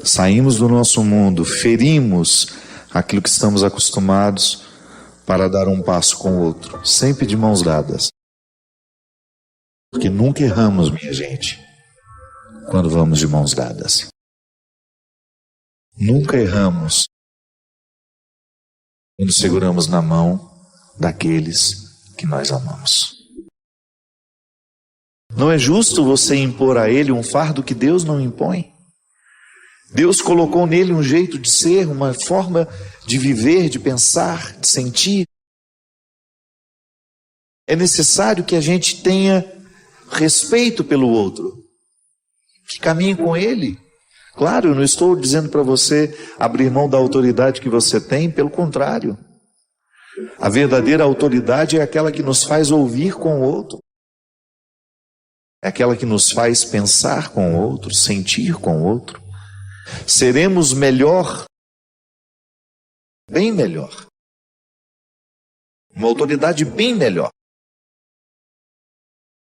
Saímos do nosso mundo, ferimos aquilo que estamos acostumados para dar um passo com o outro, sempre de mãos dadas. Porque nunca erramos, minha gente, quando vamos de mãos dadas. Nunca erramos quando seguramos na mão daqueles que nós amamos. Não é justo você impor a ele um fardo que Deus não impõe. Deus colocou nele um jeito de ser, uma forma de viver, de pensar, de sentir. É necessário que a gente tenha respeito pelo outro, que caminhe com ele. Claro, eu não estou dizendo para você abrir mão da autoridade que você tem, pelo contrário. A verdadeira autoridade é aquela que nos faz ouvir com o outro. É aquela que nos faz pensar com o outro, sentir com o outro. Seremos melhor, bem melhor. Uma autoridade bem melhor,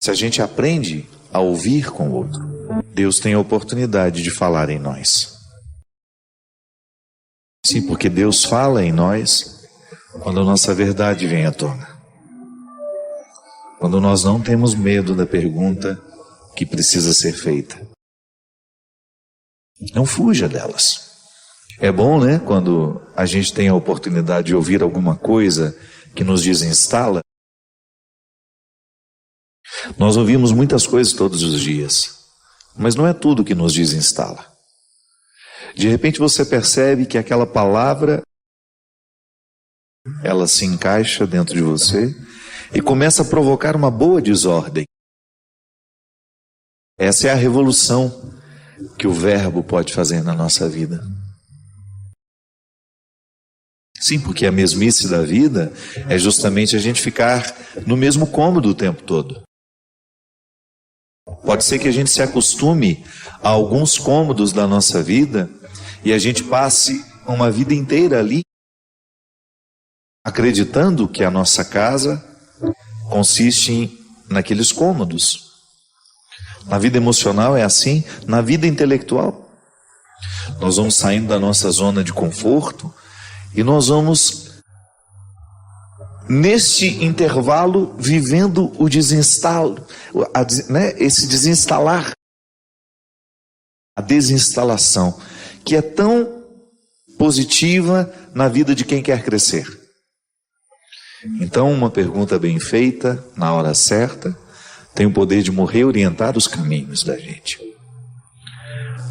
se a gente aprende a ouvir com o outro. Deus tem a oportunidade de falar em nós. Sim, porque Deus fala em nós quando a nossa verdade vem à tona. Quando nós não temos medo da pergunta que precisa ser feita. Não fuja delas. É bom, né, quando a gente tem a oportunidade de ouvir alguma coisa que nos desinstala. Nós ouvimos muitas coisas todos os dias, mas não é tudo que nos desinstala. De repente você percebe que aquela palavra, ela se encaixa dentro de você e começa a provocar uma boa desordem. Essa é a revolução que o verbo pode fazer na nossa vida. Sim, porque a mesmice da vida é justamente a gente ficar no mesmo cômodo o tempo todo. Pode ser que a gente se acostume a alguns cômodos da nossa vida e a gente passe uma vida inteira ali, acreditando que a nossa casa consiste naqueles cômodos. Na vida emocional é assim, na vida intelectual. Nós vamos saindo da nossa zona de conforto e nós vamos neste intervalo, vivendo o desinstalo, esse desinstalar, a desinstalação, que é tão positiva na vida de quem quer crescer. Então, uma pergunta bem feita, na hora certa, tem o poder de morrer orientar os caminhos da gente.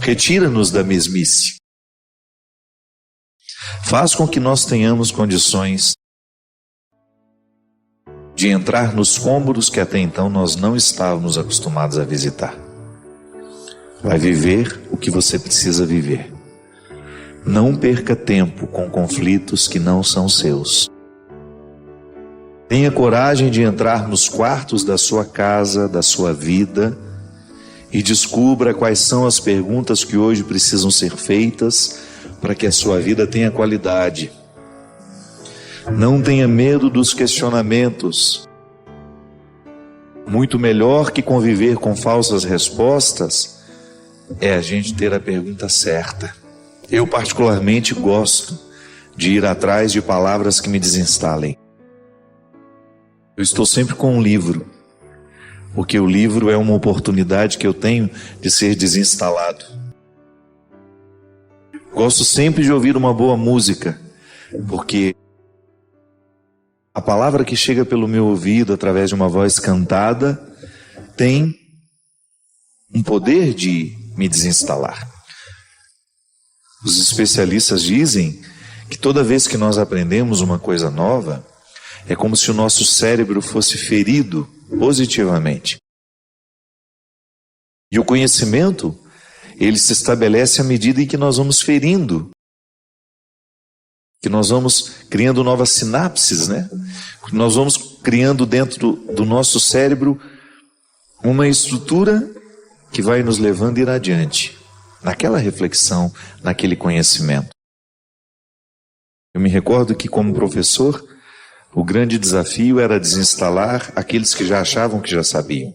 Retira-nos da mesmice. Faz com que nós tenhamos condições de entrar nos cômodos que até então nós não estávamos acostumados a visitar. Vai viver o que você precisa viver. Não perca tempo com conflitos que não são seus. Tenha coragem de entrar nos quartos da sua casa, da sua vida, e descubra quais são as perguntas que hoje precisam ser feitas para que a sua vida tenha qualidade. Não tenha medo dos questionamentos. Muito melhor que conviver com falsas respostas é a gente ter a pergunta certa. Eu particularmente gosto de ir atrás de palavras que me desinstalem. Eu estou sempre com um livro, porque o livro é uma oportunidade que eu tenho de ser desinstalado. Gosto sempre de ouvir uma boa música, porque a palavra que chega pelo meu ouvido através de uma voz cantada tem um poder de me desinstalar. Os especialistas dizem que toda vez que nós aprendemos uma coisa nova, é como se o nosso cérebro fosse ferido positivamente. E o conhecimento, ele se estabelece à medida em que nós vamos ferindo, que nós vamos criando novas sinapses, né? Nós vamos criando dentro do nosso cérebro uma estrutura que vai nos levando a ir adiante, naquela reflexão, naquele conhecimento. Eu me recordo que, como professor, o grande desafio era desinstalar aqueles que já achavam que já sabiam.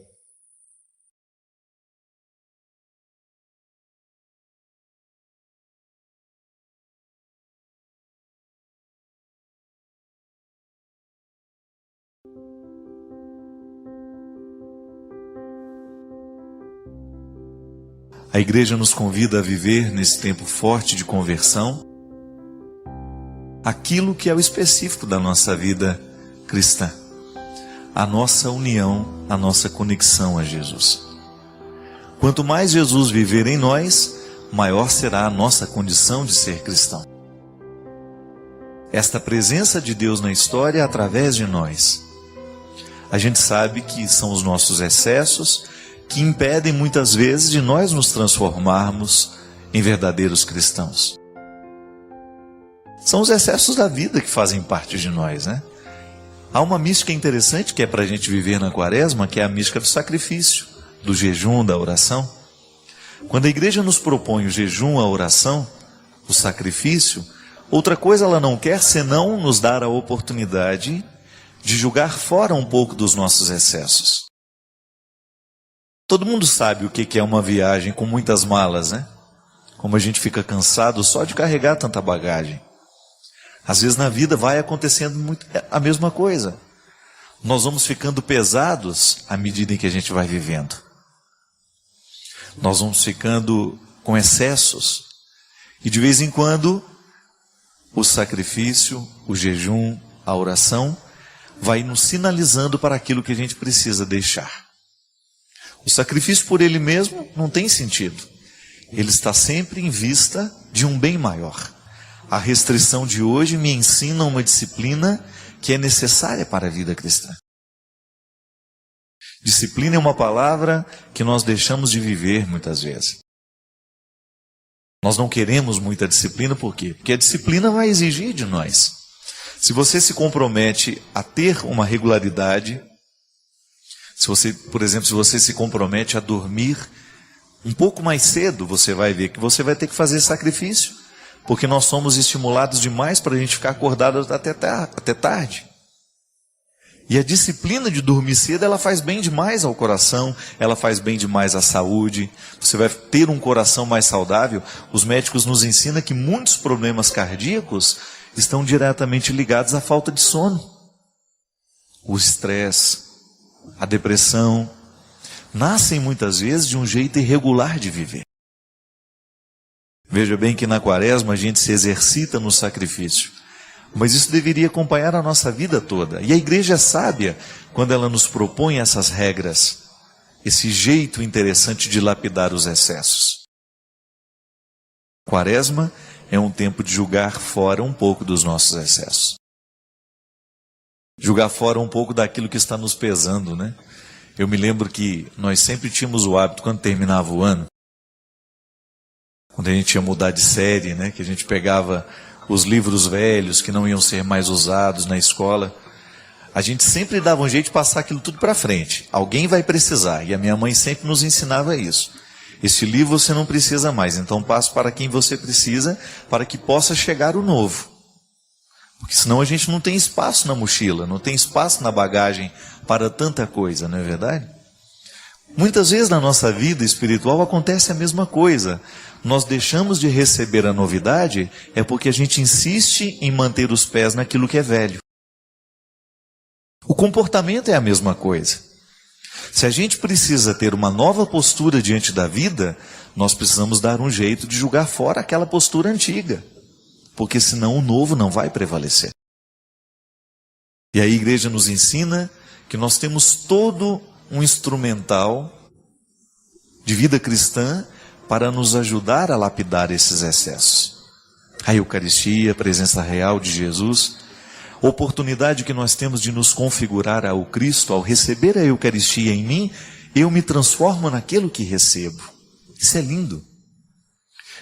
A igreja nos convida a viver nesse tempo forte de conversão aquilo que é o específico da nossa vida cristã, a nossa união, a nossa conexão a Jesus. Quanto mais Jesus viver em nós, maior será a nossa condição de ser cristão. Esta presença de Deus na história através de nós. A gente sabe que são os nossos excessos que impedem muitas vezes de nós nos transformarmos em verdadeiros cristãos. São os excessos da vida que fazem parte de nós, né? Há uma mística interessante que é para a gente viver na quaresma, que é a mística do sacrifício, do jejum, da oração. Quando a igreja nos propõe o jejum, a oração, o sacrifício, outra coisa ela não quer senão nos dar a oportunidade de julgar fora um pouco dos nossos excessos. Todo mundo sabe o que é uma viagem com muitas malas, né? Como a gente fica cansado só de carregar tanta bagagem. Às vezes na vida vai acontecendo muito a mesma coisa. Nós vamos ficando pesados à medida em que a gente vai vivendo. Nós vamos ficando com excessos. E de vez em quando, o sacrifício, o jejum, a oração, vai nos sinalizando para aquilo que a gente precisa deixar. O sacrifício por ele mesmo não tem sentido. Ele está sempre em vista de um bem maior. A restrição de hoje me ensina uma disciplina que é necessária para a vida cristã. Disciplina é uma palavra que nós deixamos de viver muitas vezes. Nós não queremos muita disciplina, por quê? Porque a disciplina vai exigir de nós. Se você se compromete a ter uma regularidade, se você, por exemplo, se você se compromete a dormir um pouco mais cedo, você vai ver que você vai ter que fazer sacrifício. Porque nós somos estimulados demais para a gente ficar acordado até tarde. E a disciplina de dormir cedo, ela faz bem demais ao coração, ela faz bem demais à saúde. Você vai ter um coração mais saudável. Os médicos nos ensinam que muitos problemas cardíacos estão diretamente ligados à falta de sono. o estresse, a depressão, nascem muitas vezes de um jeito irregular de viver. Veja bem que na quaresma a gente se exercita no sacrifício, mas isso deveria acompanhar a nossa vida toda. E a igreja é sábia quando ela nos propõe essas regras, esse jeito interessante de lapidar os excessos. Quaresma é um tempo de jogar fora um pouco dos nossos excessos. Jogar fora um pouco daquilo que está nos pesando, né? Eu me lembro que nós sempre tínhamos o hábito, quando terminava o ano, quando a gente ia mudar de série, né? Que a gente pegava os livros velhos que não iam ser mais usados na escola, a gente sempre dava um jeito de passar aquilo tudo para frente. Alguém vai precisar, e a minha mãe sempre nos ensinava isso. Este livro você não precisa mais, então passe para quem você precisa, para que possa chegar o novo. Porque senão a gente não tem espaço na mochila, não tem espaço na bagagem para tanta coisa, não é verdade? Muitas vezes na nossa vida espiritual acontece a mesma coisa. Nós deixamos de receber a novidade é porque a gente insiste em manter os pés naquilo que é velho. O comportamento é a mesma coisa. Se a gente precisa ter uma nova postura diante da vida, nós precisamos dar um jeito de jogar fora aquela postura antiga. Porque senão o novo não vai prevalecer. E a igreja nos ensina que nós temos todo um instrumental de vida cristã para nos ajudar a lapidar esses excessos. A Eucaristia, a presença real de Jesus, a oportunidade que nós temos de nos configurar ao Cristo, ao receber a Eucaristia em mim, eu me transformo naquilo que recebo. Isso é lindo.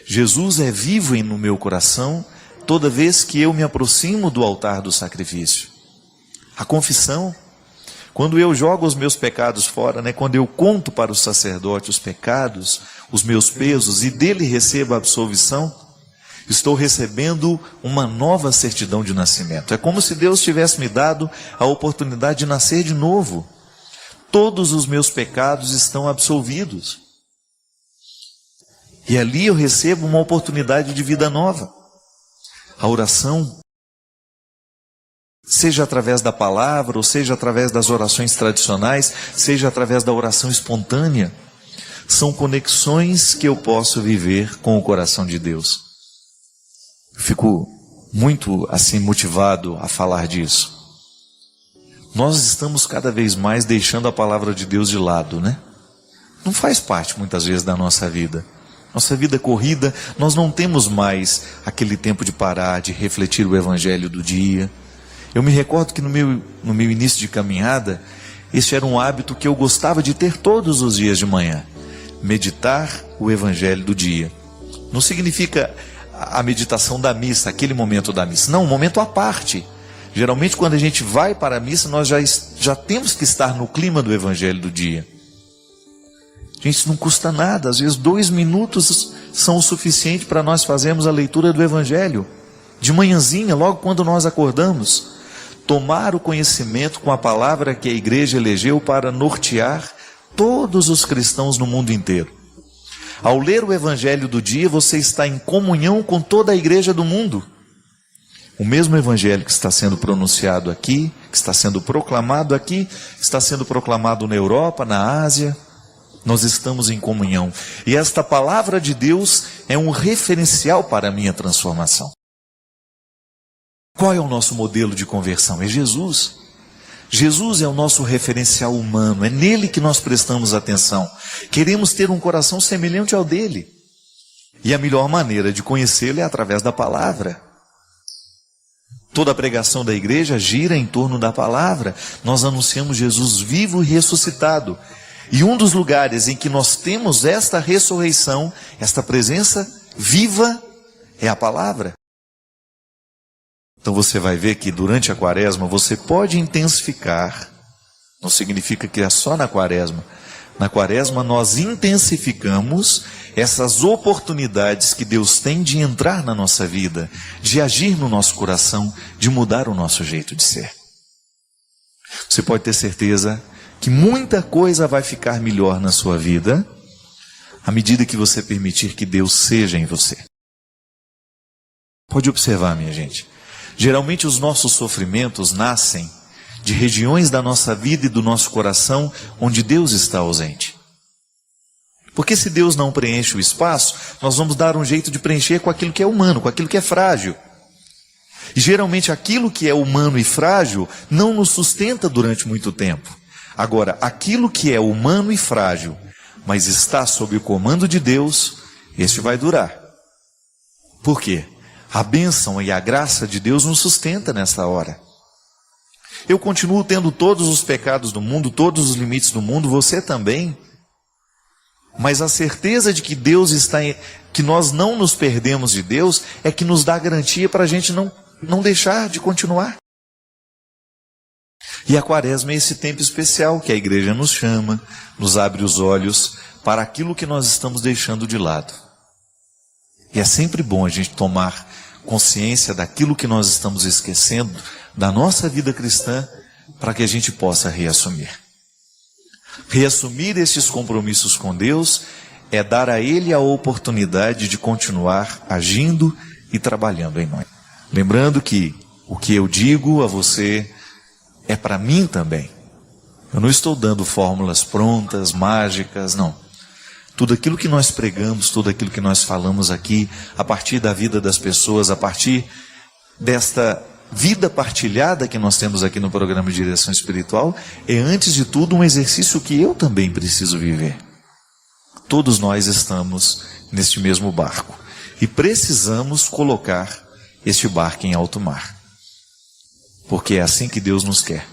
Jesus é vivo no meu coração toda vez que eu me aproximo do altar do sacrifício. A confissão, quando eu jogo os meus pecados fora, né? Quando eu conto para o sacerdote os pecados, os meus pesos, e dele recebo a absolvição, estou recebendo uma nova certidão de nascimento. É como se Deus tivesse me dado a oportunidade de nascer de novo. Todos os meus pecados estão absolvidos. E ali eu recebo uma oportunidade de vida nova. A oração, seja através da palavra, ou seja através das orações tradicionais, seja através da oração espontânea, são conexões que eu posso viver com o coração de Deus. Eu fico muito assim motivado a falar disso. Nós estamos cada vez mais deixando a palavra de Deus de lado, né? Não faz parte muitas vezes da nossa vida. Nossa vida corrida, nós não temos mais aquele tempo de parar, de refletir o evangelho do dia. Eu me recordo que no meu início de caminhada, esse era um hábito que eu gostava de ter todos os dias de manhã. Meditar o evangelho do dia. Não significa a meditação da missa, aquele momento da missa. Não, um momento à parte. Geralmente quando a gente vai para a missa, nós já temos que estar no clima do evangelho do dia. Gente, isso não custa nada. Às vezes 2 minutos são o suficiente para nós fazermos a leitura do evangelho. De manhãzinha, logo quando nós acordamos. Tomar o conhecimento com a palavra que a igreja elegeu para nortear todos os cristãos no mundo inteiro. Ao ler o evangelho do dia, você está em comunhão com toda a igreja do mundo. O mesmo evangelho que está sendo pronunciado aqui, que está sendo proclamado aqui, está sendo proclamado na Europa, na Ásia. Nós estamos em comunhão. E esta palavra de Deus é um referencial para a minha transformação. Qual é o nosso modelo de conversão? É Jesus. Jesus é o nosso referencial humano. É nele que nós prestamos atenção. Queremos ter um coração semelhante ao dele. E a melhor maneira de conhecê-lo é através da palavra. Toda a pregação da igreja gira em torno da palavra. Nós anunciamos Jesus vivo e ressuscitado. E um dos lugares em que nós temos esta ressurreição, esta presença viva, é a palavra. Então você vai ver que durante a quaresma você pode intensificar, não significa que é só na quaresma. Na quaresma nós intensificamos essas oportunidades que Deus tem de entrar na nossa vida, de agir no nosso coração, de mudar o nosso jeito de ser. Você pode ter certeza que muita coisa vai ficar melhor na sua vida à medida que você permitir que Deus seja em você. Pode observar, minha gente. Geralmente os nossos sofrimentos nascem de regiões da nossa vida e do nosso coração onde Deus está ausente. Porque se Deus não preenche o espaço, nós vamos dar um jeito de preencher com aquilo que é humano, com aquilo que é frágil. E geralmente aquilo que é humano e frágil não nos sustenta durante muito tempo. Agora, aquilo que é humano e frágil, mas está sob o comando de Deus, este vai durar. Por quê? A bênção e a graça de Deus nos sustenta nessa hora. Eu continuo tendo todos os pecados do mundo, todos os limites do mundo, você também. Mas a certeza de que Deus está, que nós não nos perdemos de Deus, é que nos dá garantia para a gente não deixar de continuar. E a quaresma é esse tempo especial que a igreja nos chama, nos abre os olhos para aquilo que nós estamos deixando de lado. E é sempre bom a gente tomar consciência daquilo que nós estamos esquecendo da nossa vida cristã, para que a gente possa reassumir. Reassumir estes compromissos com Deus é dar a Ele a oportunidade de continuar agindo e trabalhando em nós. Lembrando que o que eu digo a você é para mim também. Eu não estou dando fórmulas prontas, mágicas, não. Tudo aquilo que nós pregamos, tudo aquilo que nós falamos aqui, a partir da vida das pessoas, a partir desta vida partilhada que nós temos aqui no programa de direção espiritual, é antes de tudo um exercício que eu também preciso viver. Todos nós estamos neste mesmo barco e precisamos colocar este barco em alto mar, porque é assim que Deus nos quer,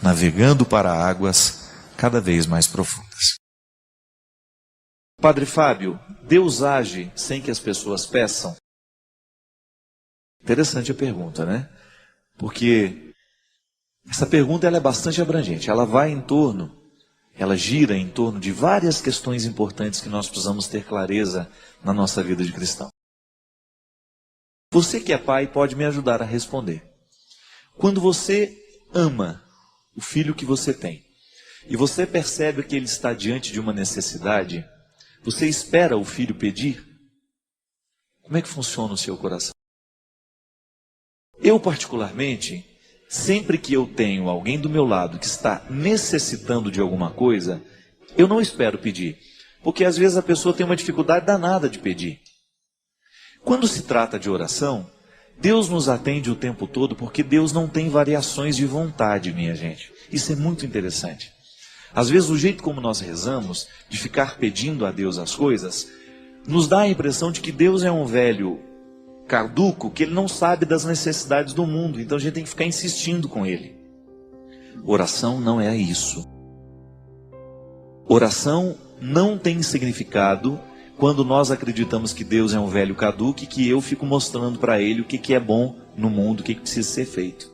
navegando para águas cada vez mais profundas. Padre Fábio, Deus age sem que as pessoas peçam? Interessante a pergunta, né? Porque essa pergunta ela é bastante abrangente. Ela gira em torno de várias questões importantes que nós precisamos ter clareza na nossa vida de cristão. Você que é pai pode me ajudar a responder. Quando você ama o filho que você tem, e você percebe que ele está diante de uma necessidade, você espera o filho pedir? Como é que funciona o seu coração? Eu, particularmente, sempre que eu tenho alguém do meu lado que está necessitando de alguma coisa, eu não espero pedir. Porque às vezes a pessoa tem uma dificuldade danada de pedir. Quando se trata de oração, Deus nos atende o tempo todo porque Deus não tem variações de vontade, minha gente. Isso é muito interessante. Às vezes o jeito como nós rezamos, de ficar pedindo a Deus as coisas, nos dá a impressão de que Deus é um velho caduco, que ele não sabe das necessidades do mundo, então a gente tem que ficar insistindo com ele. Oração não é isso. Oração não tem significado quando nós acreditamos que Deus é um velho caduco e que eu fico mostrando para ele o que é bom no mundo, o que precisa ser feito.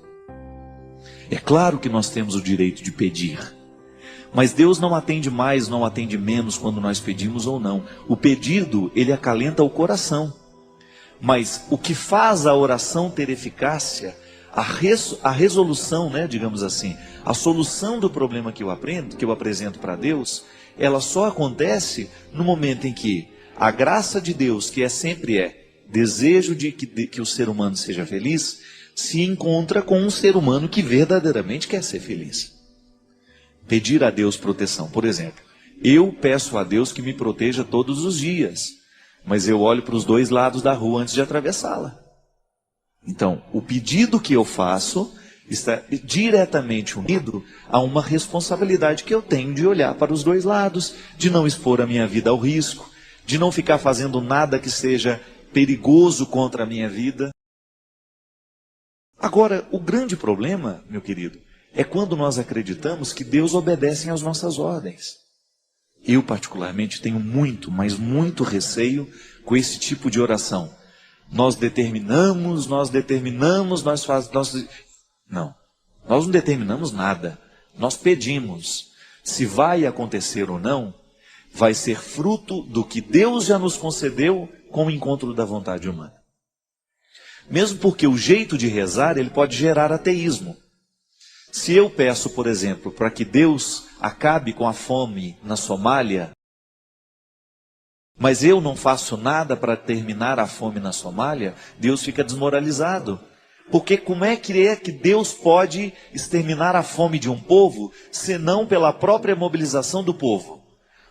É claro que nós temos o direito de pedir, mas Deus não atende mais, não atende menos quando nós pedimos ou não. O pedido, ele acalenta o coração. Mas o que faz a oração ter eficácia, a resolução, né, digamos assim, a solução do problema que eu apresento para Deus, ela só acontece no momento em que a graça de Deus, que sempre é desejo de que o ser humano seja feliz, se encontra com um ser humano que verdadeiramente quer ser feliz. Pedir a Deus proteção, por exemplo, eu peço a Deus que me proteja todos os dias, mas eu olho para os dois lados da rua antes de atravessá-la. Então, o pedido que eu faço está diretamente unido a uma responsabilidade que eu tenho de olhar para os dois lados, de não expor a minha vida ao risco, de não ficar fazendo nada que seja perigoso contra a minha vida. Agora, o grande problema, meu querido, é quando nós acreditamos que Deus obedece às nossas ordens. Eu, particularmente, tenho muito, mas muito receio com esse tipo de oração. Nós determinamos, Não, nós não determinamos nada. Nós pedimos. Se vai acontecer ou não, vai ser fruto do que Deus já nos concedeu com o encontro da vontade humana. Mesmo porque o jeito de rezar, ele pode gerar ateísmo. Se eu peço, por exemplo, para que Deus acabe com a fome na Somália, mas eu não faço nada para terminar a fome na Somália, Deus fica desmoralizado. Porque como é que Deus pode exterminar a fome de um povo, senão pela própria mobilização do povo?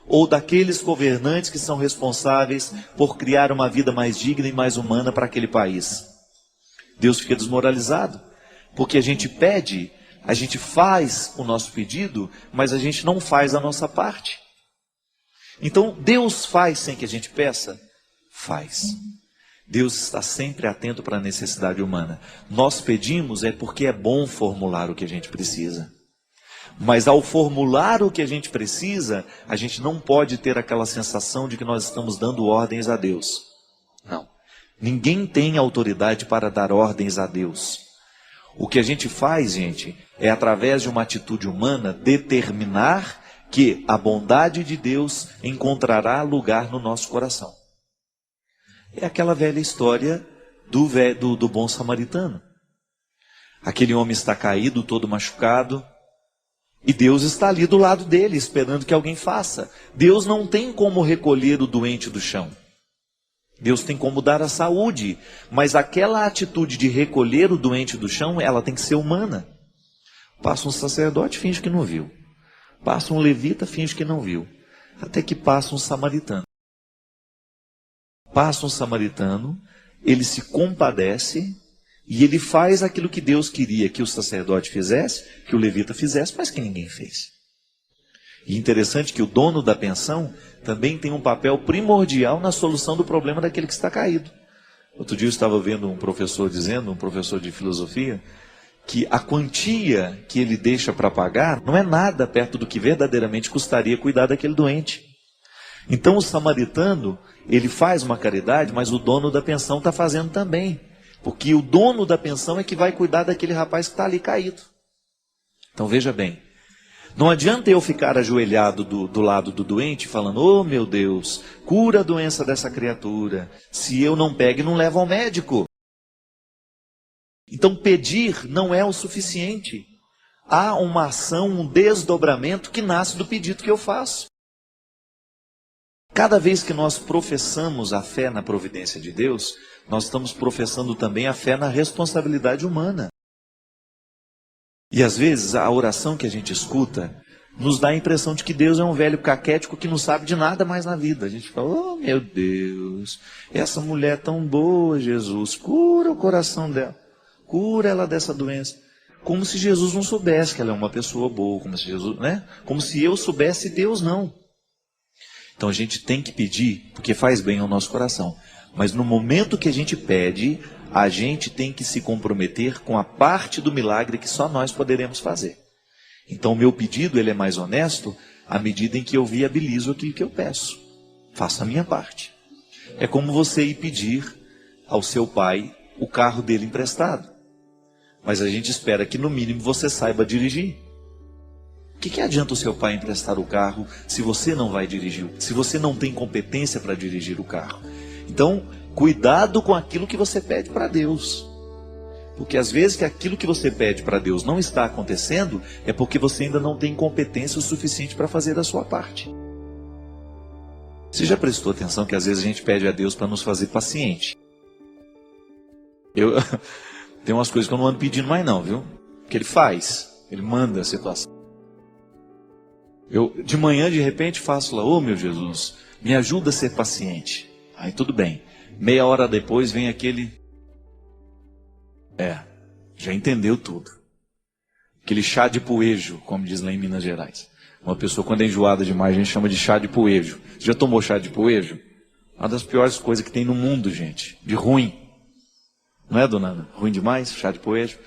Ou daqueles governantes que são responsáveis por criar uma vida mais digna e mais humana para aquele país? Deus fica desmoralizado, porque a gente pede, a gente faz o nosso pedido, mas a gente não faz a nossa parte. Então, Deus faz sem que a gente peça? Faz. Deus está sempre atento para a necessidade humana. Nós pedimos porque é bom formular o que a gente precisa. Mas ao formular o que a gente precisa, a gente não pode ter aquela sensação de que nós estamos dando ordens a Deus. Não. Ninguém tem autoridade para dar ordens a Deus. O que a gente faz, gente, é através de uma atitude humana determinar que a bondade de Deus encontrará lugar no nosso coração. É aquela velha história do bom samaritano. Aquele homem está caído, todo machucado, e Deus está ali do lado dele, esperando que alguém faça. Deus não tem como recolher o doente do chão. Deus tem como dar a saúde, mas aquela atitude de recolher o doente do chão, ela tem que ser humana. Passa um sacerdote, finge que não viu. Passa um levita, finge que não viu. Até que passa um samaritano. Passa um samaritano, ele se compadece e ele faz aquilo que Deus queria que o sacerdote fizesse, que o levita fizesse, mas que ninguém fez. E interessante que o dono da pensão também tem um papel primordial na solução do problema daquele que está caído. Outro dia eu estava vendo um professor dizendo, um professor de filosofia, que a quantia que ele deixa para pagar não é nada perto do que verdadeiramente custaria cuidar daquele doente. Então o samaritano, ele faz uma caridade, mas o dono da pensão está fazendo também. Porque o dono da pensão é que vai cuidar daquele rapaz que está ali caído. Então veja bem, não adianta eu ficar ajoelhado do lado do doente falando, oh meu Deus, cura a doença dessa criatura, se eu não pego e não levo ao médico. Então pedir não é o suficiente. Há uma ação, um desdobramento que nasce do pedido que eu faço. Cada vez que nós professamos a fé na providência de Deus, nós estamos professando também a fé na responsabilidade humana. E às vezes a oração que a gente escuta nos dá a impressão de que Deus é um velho caquético que não sabe de nada mais na vida. A gente fala, oh meu Deus, essa mulher tão boa, Jesus, cura o coração dela, cura ela dessa doença. Como se Jesus não soubesse que ela é uma pessoa boa, como se Jesus, né? Como se eu soubesse e Deus não. Então a gente tem que pedir, porque faz bem ao nosso coração. Mas no momento que a gente pede, a gente tem que se comprometer com a parte do milagre que só nós poderemos fazer. Então o meu pedido ele é mais honesto à medida em que eu viabilizo aquilo que eu peço. Faço a minha parte. É como você ir pedir ao seu pai o carro dele emprestado. Mas a gente espera que no mínimo você saiba dirigir. O que adianta o seu pai emprestar o carro se você não vai dirigir? Se você não tem competência para dirigir o carro? Então, cuidado com aquilo que você pede para Deus. Porque às vezes que aquilo que você pede para Deus não está acontecendo, é porque você ainda não tem competência o suficiente para fazer a sua parte. Você já prestou atenção que às vezes a gente pede a Deus para nos fazer paciente? Tem umas coisas que eu não ando pedindo mais não, viu? Que ele faz, ele manda a situação. Eu de manhã de repente faço lá, oh meu Jesus, me ajuda a ser paciente. Aí tudo bem, meia hora depois vem aquele, já entendeu tudo. Aquele chá de poejo, como diz lá em Minas Gerais. Uma pessoa quando é enjoada demais, a gente chama de chá de poejo. Você já tomou chá de poejo? Uma das piores coisas que tem no mundo, gente, de ruim. Não é, dona Ana? Ruim demais, chá de poejo.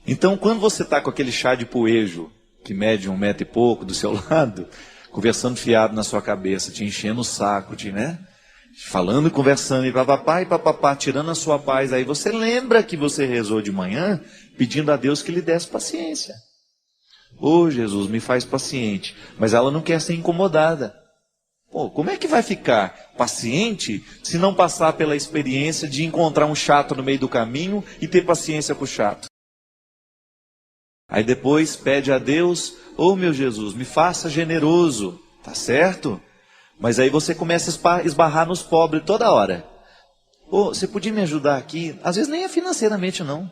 Então, quando você está com aquele chá de poejo, que mede 1 metro e pouco do seu lado, conversando fiado na sua cabeça, te enchendo o saco, né? Falando e conversando, e papapá, tirando a sua paz, aí você lembra que você rezou de manhã, pedindo a Deus que lhe desse paciência. Ô Jesus, me faz paciente. Mas ela não quer ser incomodada. Pô, como é que vai ficar paciente se não passar pela experiência de encontrar um chato no meio do caminho e ter paciência com o chato? Aí depois pede a Deus, ô meu Jesus, me faça generoso, tá certo? Mas aí você começa a esbarrar nos pobres toda hora. Ô, você podia me ajudar aqui? Às vezes nem é financeiramente não.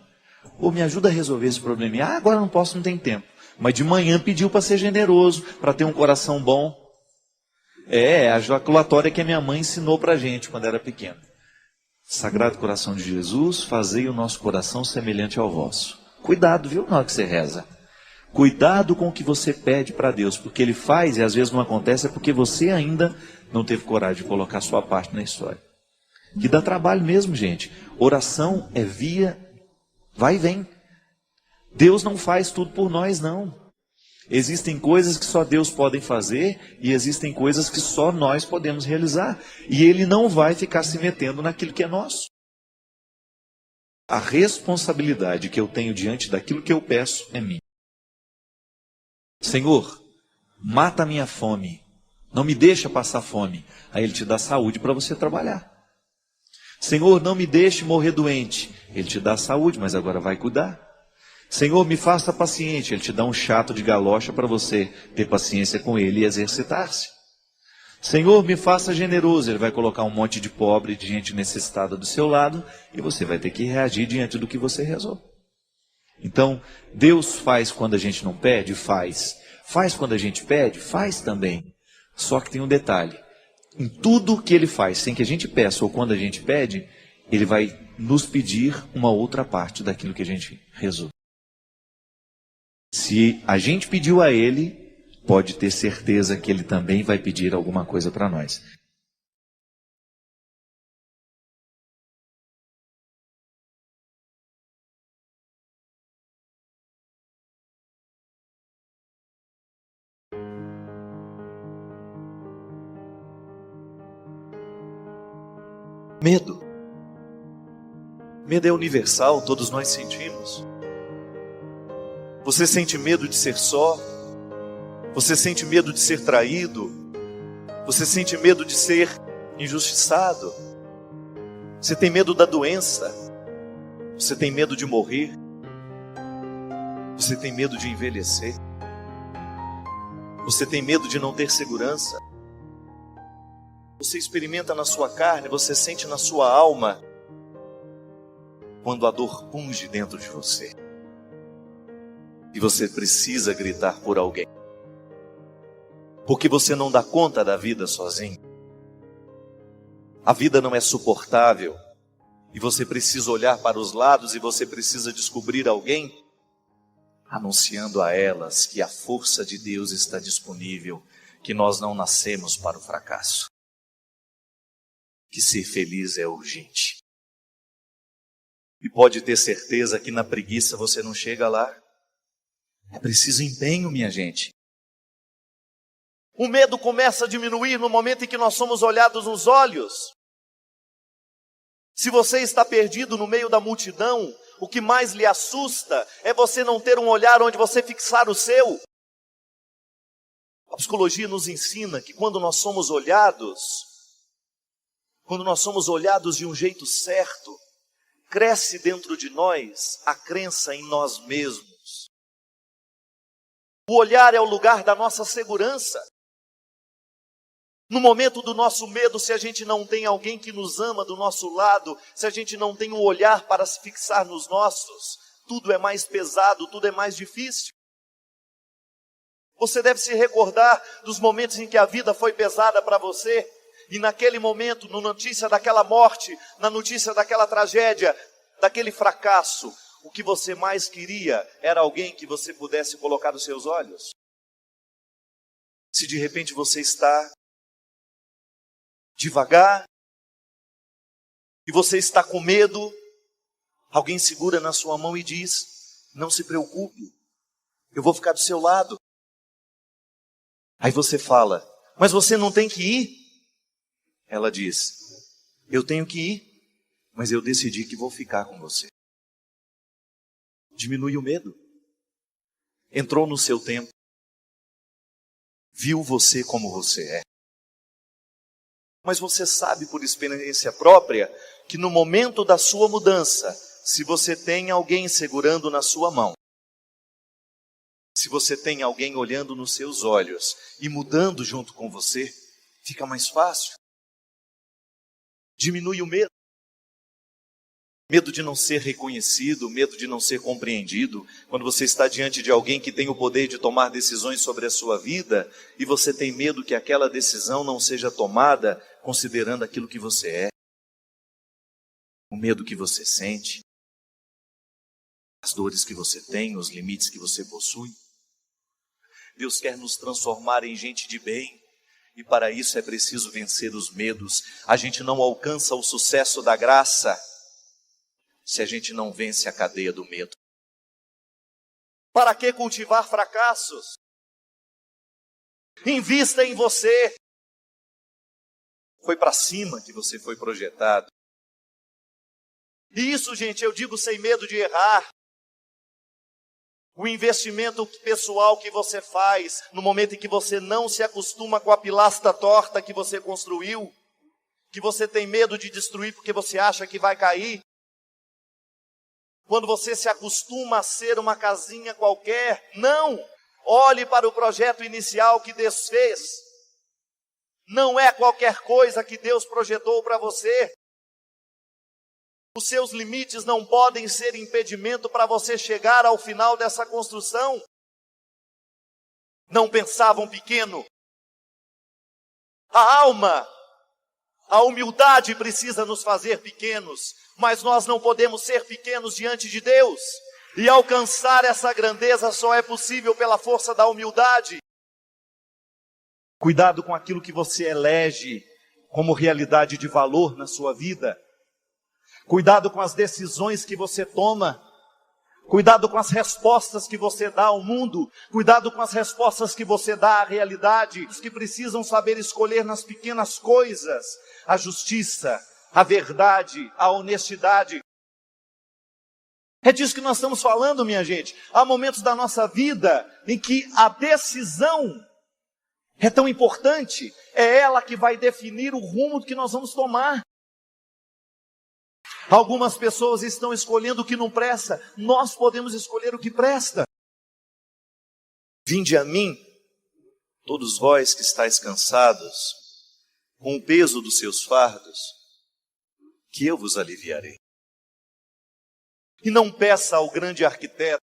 Ou me ajuda a resolver esse probleminha. Ah, agora não posso, não tem tempo. Mas de manhã pediu para ser generoso, para ter um coração bom. É a jaculatória que a minha mãe ensinou para a gente quando era pequeno. Sagrado coração de Jesus, fazei o nosso coração semelhante ao vosso. Cuidado, viu, na hora que você reza. Cuidado com o que você pede para Deus, porque Ele faz e às vezes não acontece, é porque você ainda não teve coragem de colocar a sua parte na história. Que dá trabalho mesmo, gente. Oração é via, vai e vem. Deus não faz tudo por nós, não. Existem coisas que só Deus pode fazer e existem coisas que só nós podemos realizar. E Ele não vai ficar se metendo naquilo que é nosso. A responsabilidade que eu tenho diante daquilo que eu peço é minha. Senhor, mata a minha fome, não me deixa passar fome. Aí Ele te dá saúde para você trabalhar. Senhor, não me deixe morrer doente. Ele te dá saúde, mas agora vai cuidar. Senhor, me faça paciente. Ele te dá um chato de galocha para você ter paciência com Ele e exercitar-se. Senhor, me faça generoso. Ele vai colocar um monte de pobre, de gente necessitada do seu lado, e você vai ter que reagir diante do que você rezou. Então, Deus faz quando a gente não pede? Faz. Faz quando a gente pede? Faz também. Só que tem um detalhe. Em tudo que Ele faz, sem que a gente peça ou quando a gente pede, Ele vai nos pedir uma outra parte daquilo que a gente rezou. Se a gente pediu a Ele, pode ter certeza que Ele também vai pedir alguma coisa para nós. Medo. Medo é universal, todos nós sentimos. Você sente medo de ser só? Você sente medo de ser traído? Você sente medo de ser injustiçado? Você tem medo da doença? Você tem medo de morrer? Você tem medo de envelhecer? Você tem medo de não ter segurança? Você experimenta na sua carne, você sente na sua alma, quando a dor punge dentro de você. E você precisa gritar por alguém. Porque você não dá conta da vida sozinho. A vida não é suportável. E você precisa olhar para os lados e você precisa descobrir alguém, anunciando a elas que a força de Deus está disponível, que nós não nascemos para o fracasso. Que ser feliz é urgente. E pode ter certeza que na preguiça você não chega lá. É preciso empenho, minha gente. O medo começa a diminuir no momento em que nós somos olhados nos olhos. Se você está perdido no meio da multidão, o que mais lhe assusta é você não ter um olhar onde você fixar o seu. A psicologia nos ensina que quando nós somos olhados de um jeito certo, cresce dentro de nós a crença em nós mesmos. O olhar é o lugar da nossa segurança. No momento do nosso medo, se a gente não tem alguém que nos ama do nosso lado, se a gente não tem um olhar para se fixar nos nossos, tudo é mais pesado, tudo é mais difícil. Você deve se recordar dos momentos em que a vida foi pesada para você, e naquele momento, na notícia daquela morte, na notícia daquela tragédia, daquele fracasso, o que você mais queria era alguém que você pudesse colocar os seus olhos. Se de repente você está devagar e você está com medo, alguém segura na sua mão e diz: não se preocupe, eu vou ficar do seu lado. Aí você fala: mas você não tem que ir? Ela diz: eu tenho que ir, mas eu decidi que vou ficar com você. Diminui o medo. Entrou no seu tempo. Viu você como você é. Mas você sabe por experiência própria que no momento da sua mudança, se você tem alguém segurando na sua mão, se você tem alguém olhando nos seus olhos e mudando junto com você, fica mais fácil. Diminui o medo. Medo de não ser reconhecido, medo de não ser compreendido. Quando você está diante de alguém que tem o poder de tomar decisões sobre a sua vida, e você tem medo que aquela decisão não seja tomada considerando aquilo que você é, o medo que você sente, as dores que você tem, os limites que você possui. Deus quer nos transformar em gente de bem, e para isso é preciso vencer os medos. A gente não alcança o sucesso da graça se a gente não vence a cadeia do medo. Para que cultivar fracassos? Invista em você. Foi para cima que você foi projetado. E isso, gente, eu digo sem medo de errar. O investimento pessoal que você faz no momento em que você não se acostuma com a pilastra torta que você construiu, que você tem medo de destruir porque você acha que vai cair. Quando você se acostuma a ser uma casinha qualquer, não! Olhe para o projeto inicial que Deus fez. Não é qualquer coisa que Deus projetou para você. Os seus limites não podem ser impedimento para você chegar ao final dessa construção. Não pensavam pequeno. A alma, a humildade precisa nos fazer pequenos, mas nós não podemos ser pequenos diante de Deus. E alcançar essa grandeza só é possível pela força da humildade. Cuidado com aquilo que você elege como realidade de valor na sua vida. Cuidado com as decisões que você toma. Cuidado com as respostas que você dá ao mundo. Cuidado com as respostas que você dá à realidade. Os que precisam saber escolher nas pequenas coisas a justiça, a verdade, a honestidade. É disso que nós estamos falando, minha gente. Há momentos da nossa vida em que a decisão é tão importante. É ela que vai definir o rumo que nós vamos tomar. Algumas pessoas estão escolhendo o que não presta. Nós podemos escolher o que presta. Vinde a mim, todos vós que estáis cansados, com o peso dos seus fardos, que eu vos aliviarei. E não peça ao grande arquiteto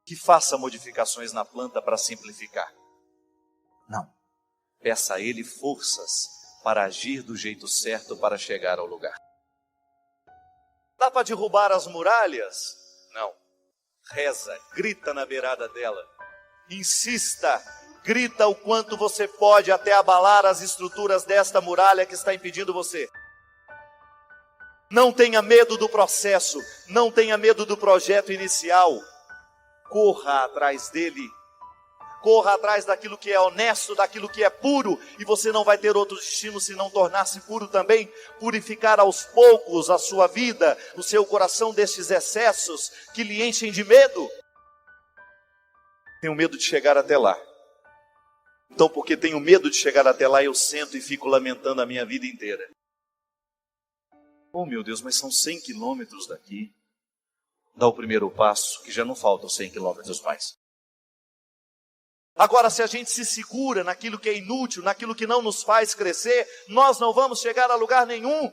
que faça modificações na planta para simplificar. Não. Peça a ele forças para agir do jeito certo para chegar ao lugar. Dá para derrubar as muralhas? Não. Reza, grita na beirada dela. Insista, grita o quanto você pode até abalar as estruturas desta muralha que está impedindo você. Não tenha medo do processo, não tenha medo do projeto inicial. Corra atrás dele. Corra atrás daquilo que é honesto, daquilo que é puro, e você não vai ter outro destino se não tornar-se puro também. Purificar aos poucos a sua vida, o seu coração destes excessos que lhe enchem de medo. Tenho medo de chegar até lá. Então, porque tenho medo de chegar até lá, eu sento e fico lamentando a minha vida inteira. Oh meu Deus, mas são 100 quilômetros daqui. Dá o primeiro passo, que já não faltam 100 quilômetros mais. Agora, se a gente se segura naquilo que é inútil, naquilo que não nos faz crescer, nós não vamos chegar a lugar nenhum.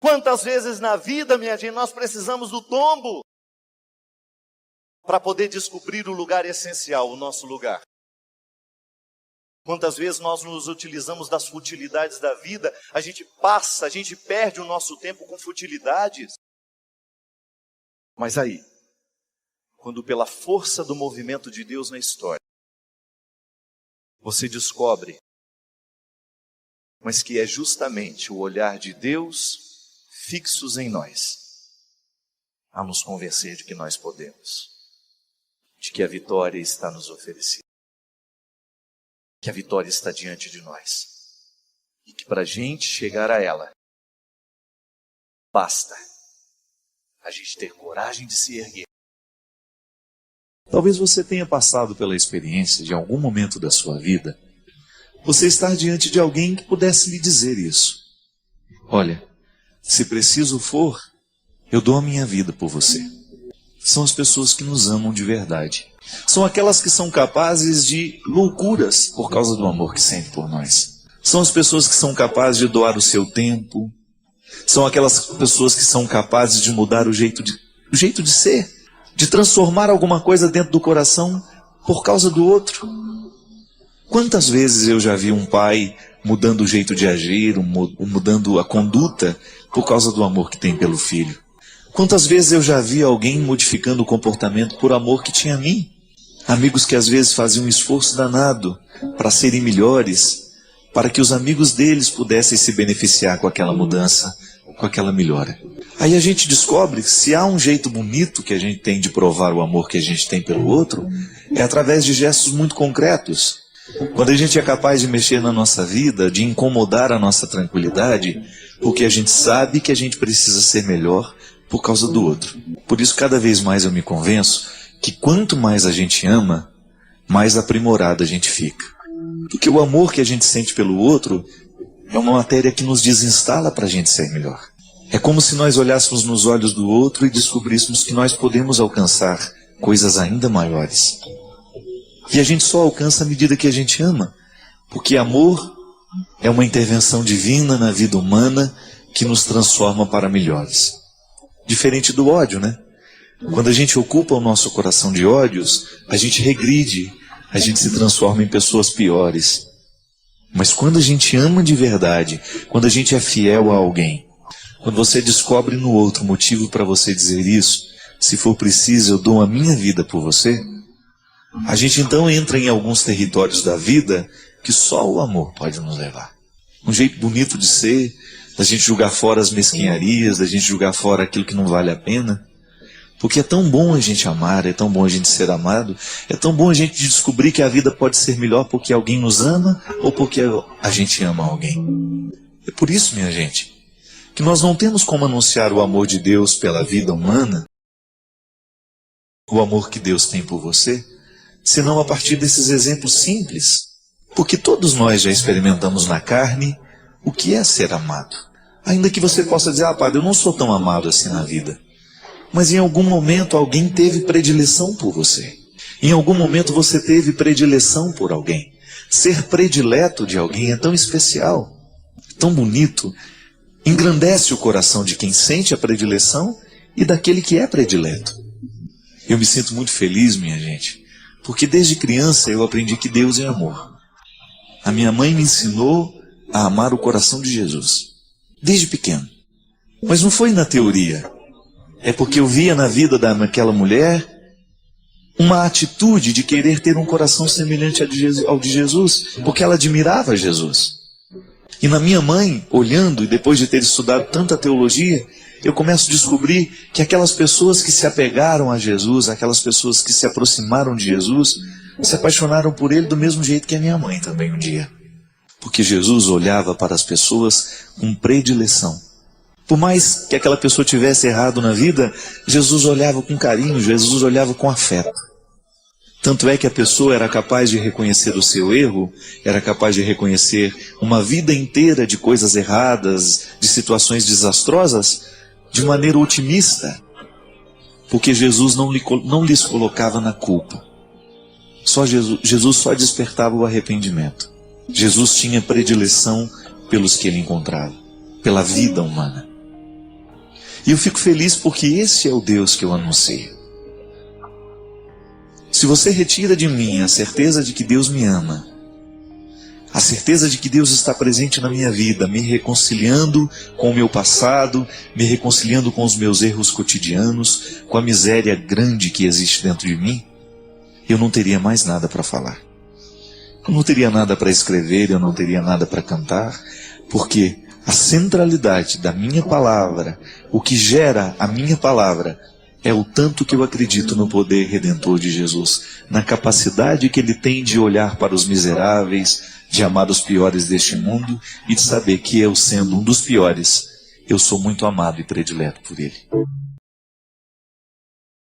Quantas vezes na vida, minha gente, nós precisamos do tombo para poder descobrir o lugar essencial, o nosso lugar. Quantas vezes nós nos utilizamos das futilidades da vida, a gente perde o nosso tempo com futilidades. Mas aí, quando pela força do movimento de Deus na história, você descobre, mas que é justamente o olhar de Deus fixos em nós, a nos convencer de que nós podemos, de que a vitória está nos oferecida, que a vitória está diante de nós, e que para a gente chegar a ela, basta a gente ter coragem de se erguer. Talvez você tenha passado pela experiência de algum momento da sua vida, você estar diante de alguém que pudesse lhe dizer isso. Olha, se preciso for, eu dou a minha vida por você. São as pessoas que nos amam de verdade. São aquelas que são capazes de loucuras por causa do amor que sentem por nós. São as pessoas que são capazes de doar o seu tempo. São aquelas pessoas que são capazes de mudar o jeito de ser, de transformar alguma coisa dentro do coração por causa do outro. Quantas vezes eu já vi um pai mudando o jeito de agir, mudando a conduta por causa do amor que tem pelo filho? Quantas vezes eu já vi alguém modificando o comportamento por amor que tinha a mim? Amigos que às vezes faziam um esforço danado para serem melhores, para que os amigos deles pudessem se beneficiar com aquela mudança, com aquela melhora. Aí a gente descobre que se há um jeito bonito que a gente tem de provar o amor que a gente tem pelo outro, é através de gestos muito concretos. Quando a gente é capaz de mexer na nossa vida, de incomodar a nossa tranquilidade, porque a gente sabe que a gente precisa ser melhor por causa do outro. Por isso, cada vez mais eu me convenço que quanto mais a gente ama, mais aprimorado a gente fica. Porque o amor que a gente sente pelo outro é uma matéria que nos desinstala para a gente ser melhor. É como se nós olhássemos nos olhos do outro e descobríssemos que nós podemos alcançar coisas ainda maiores. E a gente só alcança à medida que a gente ama. Porque amor é uma intervenção divina na vida humana que nos transforma para melhores. Diferente do ódio, né? Quando a gente ocupa o nosso coração de ódios, a gente regride, a gente se transforma em pessoas piores. Mas quando a gente ama de verdade, quando a gente é fiel a alguém, quando você descobre no outro motivo para você dizer isso, se for preciso eu dou a minha vida por você, a gente então entra em alguns territórios da vida que só o amor pode nos levar. Um jeito bonito de ser, da gente jogar fora as mesquinharias, da gente jogar fora aquilo que não vale a pena. Porque é tão bom a gente amar, é tão bom a gente ser amado, é tão bom a gente descobrir que a vida pode ser melhor porque alguém nos ama ou porque a gente ama alguém. É por isso, minha gente, que nós não temos como anunciar o amor de Deus pela vida humana, o amor que Deus tem por você, senão a partir desses exemplos simples. Porque todos nós já experimentamos na carne o que é ser amado. Ainda que você possa dizer, padre, eu não sou tão amado assim na vida. Mas em algum momento alguém teve predileção por você. Em algum momento você teve predileção por alguém. Ser predileto de alguém é tão especial, tão bonito. Engrandece o coração de quem sente a predileção e daquele que é predileto. Eu me sinto muito feliz, minha gente, porque desde criança eu aprendi que Deus é amor. A minha mãe me ensinou a amar o coração de Jesus, desde pequeno. Mas não foi na teoria. É porque eu via na vida daquela mulher uma atitude de querer ter um coração semelhante ao de Jesus, porque ela admirava Jesus. E na minha mãe, olhando e depois de ter estudado tanta teologia, eu começo a descobrir que aquelas pessoas que se apegaram a Jesus, aquelas pessoas que se aproximaram de Jesus, se apaixonaram por ele do mesmo jeito que a minha mãe também um dia. Porque Jesus olhava para as pessoas com predileção. Por mais que aquela pessoa tivesse errado na vida, Jesus olhava com carinho, Jesus olhava com afeto. Tanto é que a pessoa era capaz de reconhecer o seu erro, era capaz de reconhecer uma vida inteira de coisas erradas, de situações desastrosas, de maneira otimista, porque Jesus não lhes colocava na culpa. Jesus só despertava o arrependimento. Jesus tinha predileção pelos que ele encontrava, pela vida humana. E eu fico feliz porque esse é o Deus que eu anuncio. Se você retira de mim a certeza de que Deus me ama, a certeza de que Deus está presente na minha vida, me reconciliando com o meu passado, me reconciliando com os meus erros cotidianos, com a miséria grande que existe dentro de mim, eu não teria mais nada para falar. Eu não teria nada para escrever, eu não teria nada para cantar, porque a centralidade da minha palavra, o que gera a minha palavra, é o tanto que eu acredito no poder redentor de Jesus, na capacidade que ele tem de olhar para os miseráveis, de amar os piores deste mundo e de saber que eu, sendo um dos piores, eu sou muito amado e predileto por ele.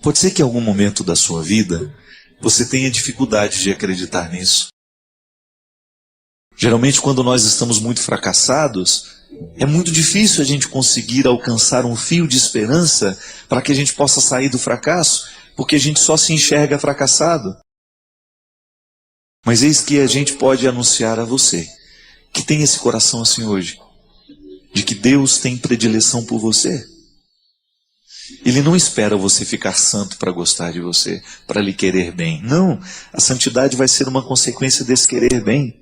Pode ser que em algum momento da sua vida você tenha dificuldade de acreditar nisso. Geralmente, quando nós estamos muito fracassados, é muito difícil a gente conseguir alcançar um fio de esperança para que a gente possa sair do fracasso, porque a gente só se enxerga fracassado. Mas eis que a gente pode anunciar a você, que tem esse coração assim hoje, de que Deus tem predileção por você. Ele não espera você ficar santo para gostar de você, para lhe querer bem. Não, a santidade vai ser uma consequência desse querer bem.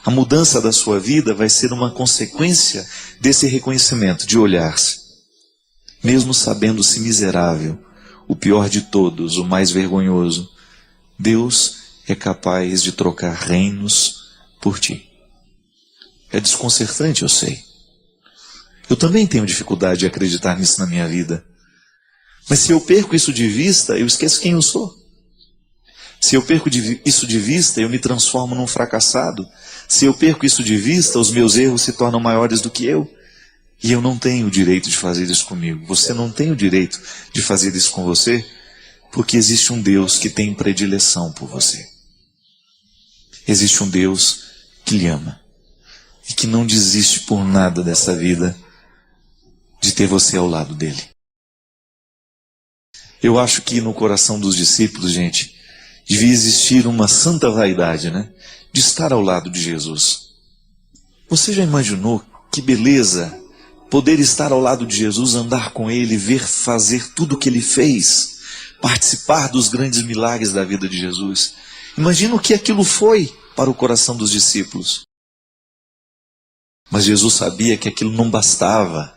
A mudança da sua vida vai ser uma consequência desse reconhecimento, de olhar-se. Mesmo sabendo-se miserável, o pior de todos, o mais vergonhoso, Deus é capaz de trocar reinos por ti. É desconcertante, eu sei. Eu também tenho dificuldade de acreditar nisso na minha vida. Mas se eu perco isso de vista, eu esqueço quem eu sou. Se eu perco isso de vista, eu me transformo num fracassado. Se eu perco isso de vista, os meus erros se tornam maiores do que eu. E eu não tenho o direito de fazer isso comigo. Você não tem o direito de fazer isso com você, porque existe um Deus que tem predileção por você. Existe um Deus que lhe ama e que não desiste por nada dessa vida de ter você ao lado dele. Eu acho que no coração dos discípulos, gente, devia existir uma santa vaidade, né? De estar ao lado de Jesus. Você já imaginou que beleza poder estar ao lado de Jesus, andar com ele, ver fazer tudo o que ele fez, participar dos grandes milagres da vida de Jesus? Imagina o que aquilo foi para o coração dos discípulos. Mas Jesus sabia que aquilo não bastava.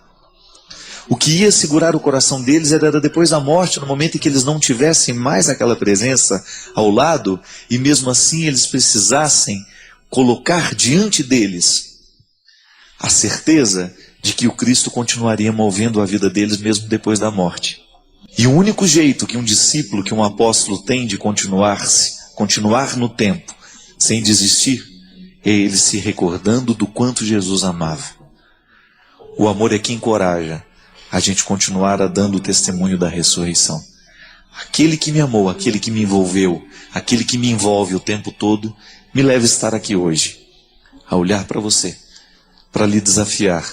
O que ia segurar o coração deles era depois da morte, no momento em que eles não tivessem mais aquela presença ao lado, e mesmo assim eles precisassem colocar diante deles a certeza de que o Cristo continuaria movendo a vida deles mesmo depois da morte. E o único jeito que um discípulo, que um apóstolo tem de continuar no tempo, sem desistir, é ele se recordando do quanto Jesus amava. O amor é que encoraja a gente continuar dando o testemunho da ressurreição. Aquele que me amou, aquele que me envolveu, aquele que me envolve o tempo todo, me leva a estar aqui hoje, a olhar para você, para lhe desafiar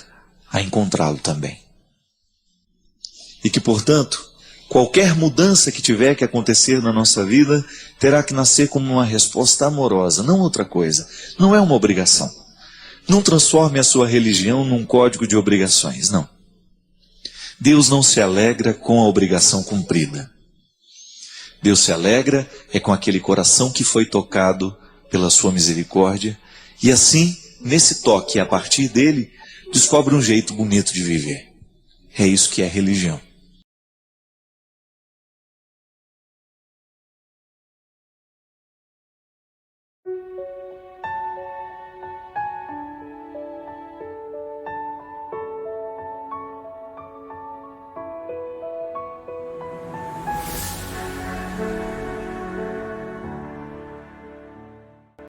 a encontrá-lo também. E que, portanto, qualquer mudança que tiver que acontecer na nossa vida, terá que nascer como uma resposta amorosa, não outra coisa. Não é uma obrigação. Não transforme a sua religião num código de obrigações, não. Deus não se alegra com a obrigação cumprida. Deus se alegra com aquele coração que foi tocado pela sua misericórdia, e assim, nesse toque, a partir dele, descobre um jeito bonito de viver. É isso que é religião.